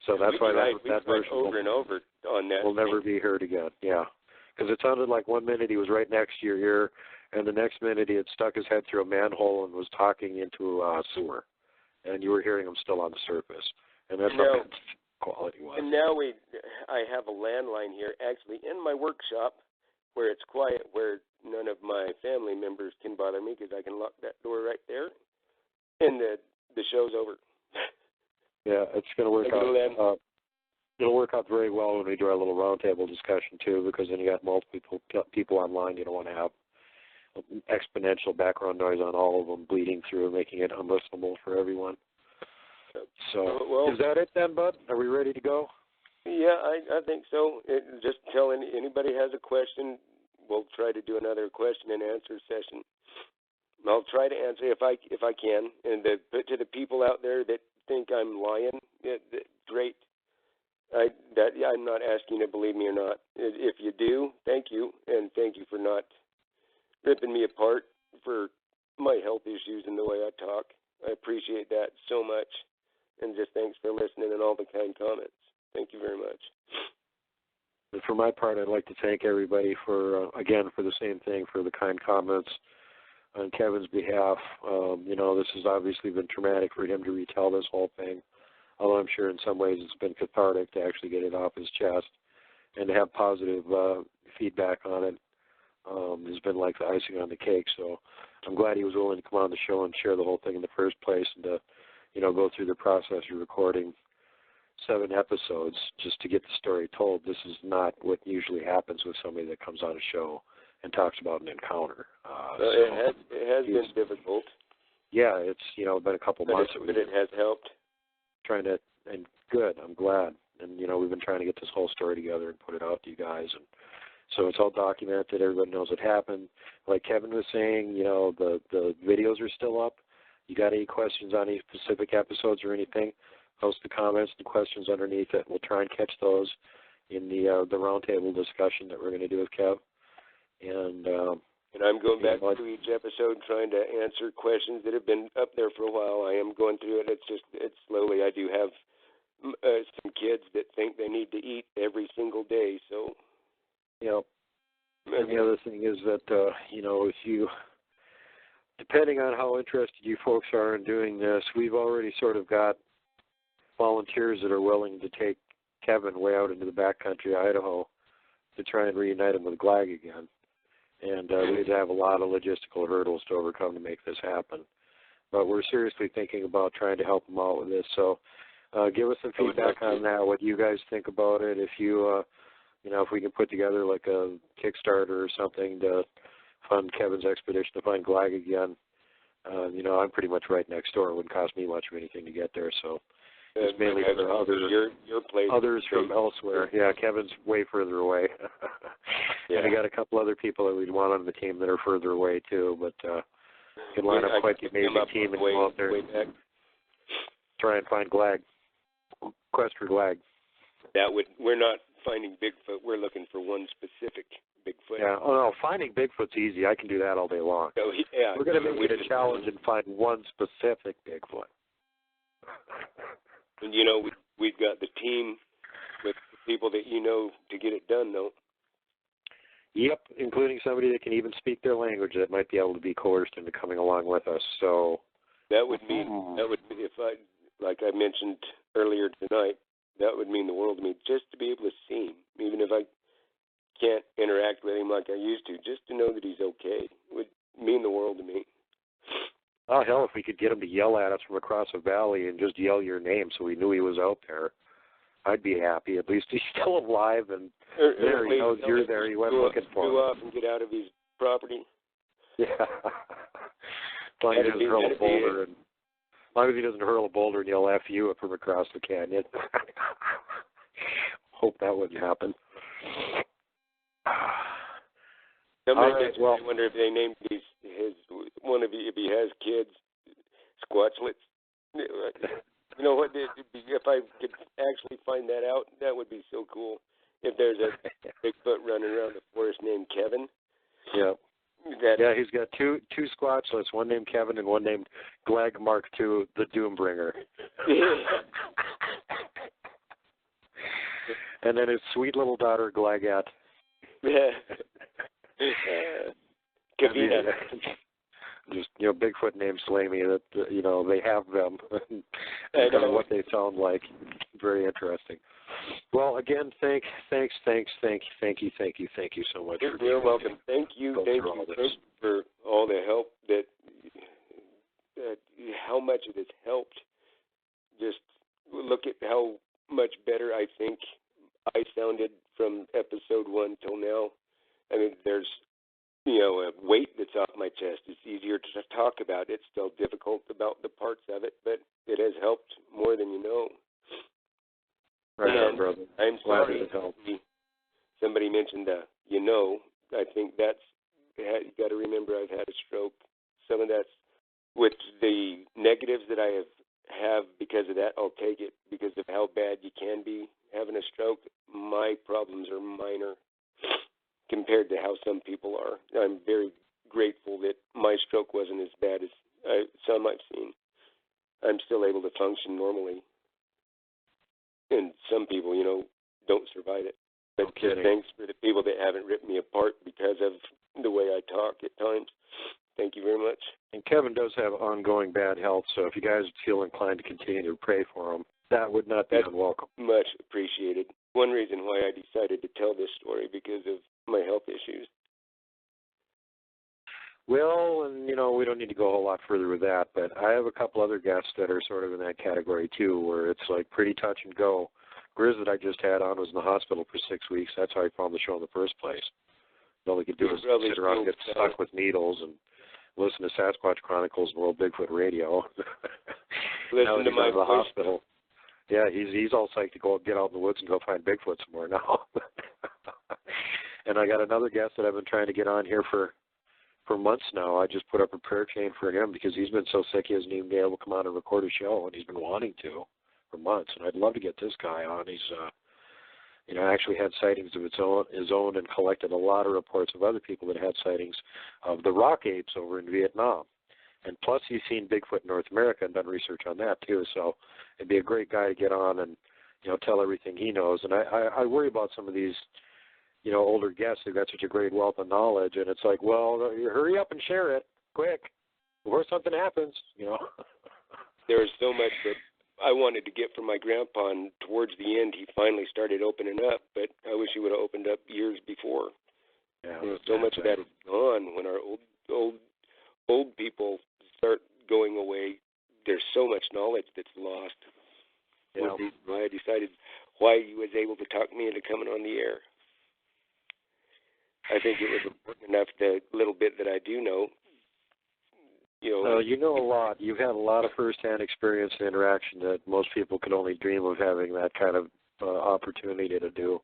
So that's why that version over and over on that will never be heard again. Yeah, because it sounded like 1 minute he was right next to your ear, and the next minute he had stuck his head through a manhole and was talking into a sewer, and you were hearing him still on the surface. And that's how bad quality was. And now I have a landline here, actually, in my workshop, where it's quiet, where none of my family members can bother me, because I can lock that door right there, and the show's over. Yeah, it's going to work out. It'll work out very well when we do our little roundtable discussion too, because then you got multiple people online. You don't want to have exponential background noise on all of them bleeding through, making it unlistenable for everyone. So, is that it then, Bud? Are we ready to go? Yeah, I think so. Just tell anybody has a question, we'll try to do another question and answer session. I'll try to answer if I can. And to the people out there that think I'm lying, great. I'm not asking you to believe me or not. If you do, thank you, and thank you for not ripping me apart for my health issues and the way I talk. I appreciate that so much. And just thanks for listening and all the kind comments. Thank you very much. And for my part, I'd like to thank everybody for the same thing, for the kind comments on Kevin's behalf. You know, this has obviously been traumatic for him to retell this whole thing, although I'm sure in some ways it's been cathartic to actually get it off his chest and to have positive feedback on it. Has been like the icing on the cake. So I'm glad he was willing to come on the show and share the whole thing in the first place, and to, you know, go through the process of recording 7 episodes just to get the story told. This is not what usually happens with somebody that comes on a show and talks about an encounter. It has been difficult. Yeah, it's, you know, been a couple months. But it has helped. And good, I'm glad. And, you know, we've been trying to get this whole story together and put it out to you guys. And so it's all documented. Everybody knows what happened. Like Kevin was saying, you know, the videos are still up. You got any questions on any specific episodes or anything, post the comments and questions underneath it. We'll try and catch those in the roundtable discussion that we're going to do with Kev. And I'm going back to each episode trying to answer questions that have been up there for a while. I am going through it. It's slowly. I do have some kids that think they need to eat every single day. So, and the other thing is that if you, depending on how interested you folks are in doing this, we've already sort of got volunteers that are willing to take Kevin way out into the backcountry, Idaho, to try and reunite him with Glagg again. And we'd have a lot of logistical hurdles to overcome to make this happen. But we're seriously thinking about trying to help him out with this. So give us some feedback on that, what you guys think about it. If you, if we can put together like a Kickstarter or something to fund Kevin's expedition to find Glagg again. I'm pretty much right next door. It wouldn't cost me much of anything to get there. So it's mainly for others from elsewhere. Yeah, Kevin's way further away. And we got a couple other people that we'd want on the team that are further away too, but can line up quite the amazing team and go out there and try and find Glagg. Quest for Glagg. We're not finding Bigfoot. We're looking for one specific Bigfoot. Yeah. Oh no, finding Bigfoot's easy. I can do that all day long. So, we're going to make it a challenge and find one specific Bigfoot. And we've got the team with people that to get it done, though. Yep, including somebody that can even speak their language that might be able to be coerced into coming along with us. So that would mean if like I mentioned earlier tonight, that would mean the world to me just to be able to see him, even if I can't interact with him like I used to, just to know that he's okay would mean the world to me. Oh, hell, if we could get him to yell at us from across a valley and just yell your name so we knew he was out there, I'd be happy. At least he's still alive and there he knows you're there. He went looking for him. Go off and get out of his property. Yeah. As long as he doesn't hurl a boulder and as long as he doesn't hurl a boulder and yell F you from across the canyon. Hope that wouldn't happen. Somebody I wonder if they named his if he has kids, Squatchlets. You know what? If I could actually find that out, that would be so cool. If there's a Bigfoot running around the forest named Kevin. Yeah. He's got two Squatchlets, one named Kevin and one named Glagg Mark II, the Doombringer. And then his sweet little daughter, Glaggat. Kavina. Just, Bigfoot named Slamey, that, they have them. And kind of what they sound like. Very interesting. Well, again, thank you so much. You're welcome. Thank you for all the help that how much it has helped. Just look at how much better I think I sounded from episode 1 till now. I mean, there's a weight that's off my chest. It's easier to talk about. It's still difficult about the parts of it, but it has helped more than you know. Right on, brother. I'm sorry. Somebody mentioned, I think that's, you got to remember I've had a stroke. Some of that's with the negatives that I have because of that, I'll take it because of how bad you can be having a stroke. My problems are minor compared to how some people are. I'm very grateful that my stroke wasn't as bad as some I've seen. I'm still able to function normally. And some people, don't survive it. But thanks for the people that haven't ripped me apart because of the way I talk at times. Thank you very much. And Kevin does have ongoing bad health, so if you guys feel inclined to continue to pray for him, that would not be unwelcome. Much appreciated. One reason why I decided to tell this story because of my health issues. Well, and, we don't need to go a whole lot further with that, but I have a couple other guests that are sort of in that category, too, where it's like pretty touch and go. Grizz that I just had on was in the hospital for 6 weeks. That's how I found the show in the first place. All we could do was sit around and get stuck with needles and listen to Sasquatch Chronicles and World Bigfoot Radio. Listen to my the hospital. Yeah, he's all psyched to go get out in the woods and go find Bigfoot somewhere now. And I got another guest that I've been trying to get on here for for months now, I just put up a prayer chain for him because he's been so sick he hasn't even been able to come on and record a show, and he's been wanting to for months. And I'd love to get this guy on. He's, actually had sightings of his own and collected a lot of reports of other people that had sightings of the rock apes over in Vietnam. And plus, he's seen Bigfoot in North America and done research on that, too. So it'd be a great guy to get on and, tell everything he knows. And I worry about some of these, older guests who've got such a great wealth of knowledge. And it's like, well, hurry up and share it quick before something happens, There is so much that I wanted to get from my grandpa, and towards the end, he finally started opening up. But I wish he would have opened up years before. Yeah, so much of that is gone when our old people start going away. There's so much knowledge that's lost. Yeah. I decided why he was able to talk me into coming on the air. I think it was important enough, the little bit that I do know. You know a lot. You've had a lot of first-hand experience and interaction that most people could only dream of having that kind of opportunity to do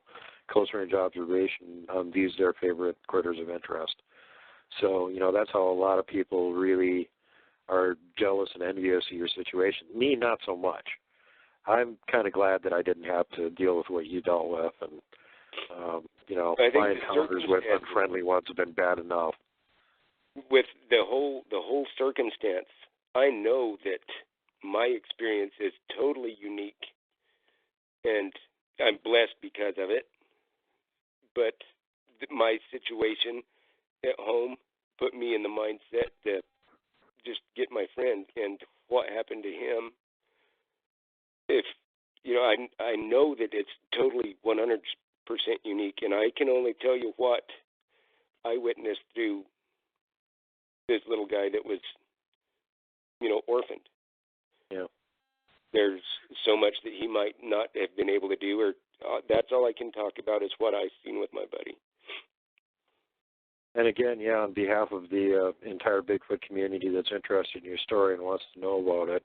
close-range observation on these their favorite critters of interest. So, that's how a lot of people really are jealous and envious of your situation. Me, not so much. I'm kind of glad that I didn't have to deal with what you dealt with, and my encounters with unfriendly ones have been bad enough. With the whole circumstance, I know that my experience is totally unique, and I'm blessed because of it. But my situation at home put me in the mindset to just get my friend, and what happened to him. If I know that it's totally 100% unique, and I can only tell you what I witnessed through this little guy that was, orphaned. Yeah. There's so much that he might not have been able to do, or that's all I can talk about is what I've seen with my buddy. And again, on behalf of the entire Bigfoot community that's interested in your story and wants to know about it,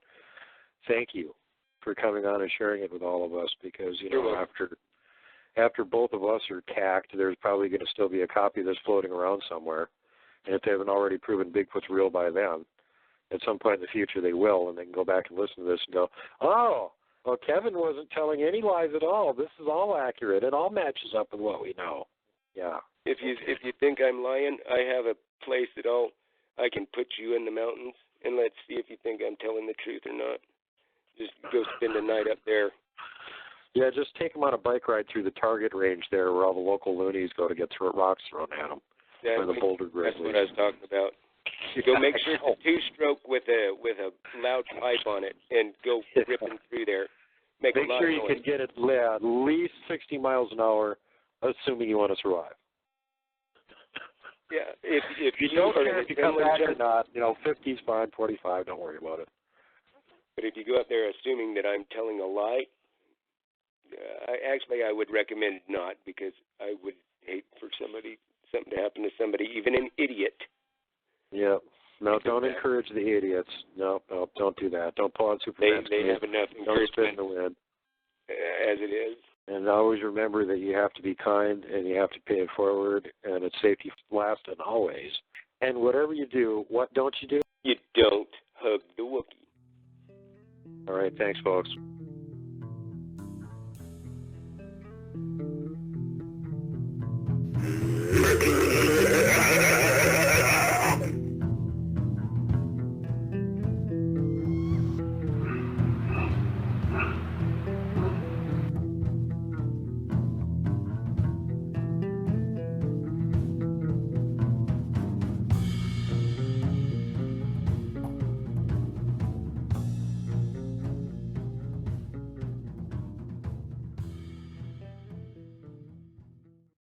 thank you for coming on and sharing it with all of us, because, after both of us are cacked, there's probably going to still be a copy of this floating around somewhere. And if they haven't already proven Bigfoot's real by then, at some point in the future they will, and they can go back and listen to this and go, oh, well, Kevin wasn't telling any lies at all. This is all accurate. It all matches up with what we know. Yeah. If you think I'm lying, I have a place that I can put you in the mountains, and let's see if you think I'm telling the truth or not. Just go spend the night up there. Yeah, just take them on a bike ride through the Target range there where all the local loonies go to get rocks thrown at them. Or the boulder grizzlies. That's what I was talking about. Go make sure it's a two-stroke with a loud pipe on it, and go ripping through there. Make sure you can get it at least 60 miles an hour, assuming you want to survive. Yeah, if you don't care if you come back or not, 50's fine, 45, don't worry about it. But if you go up there assuming that I'm telling a lie, I would recommend not, because I would hate for something to happen to somebody, even an idiot. Yeah. No, don't encourage the idiots. No, don't do that. Don't pull on Superman's They have enough encouragement. Don't spin the wind. As it is. And always remember that you have to be kind and you have to pay it forward, and it's safety last and always. And whatever you do, what don't you do? You don't hug the Wookiee. All right, thanks, folks.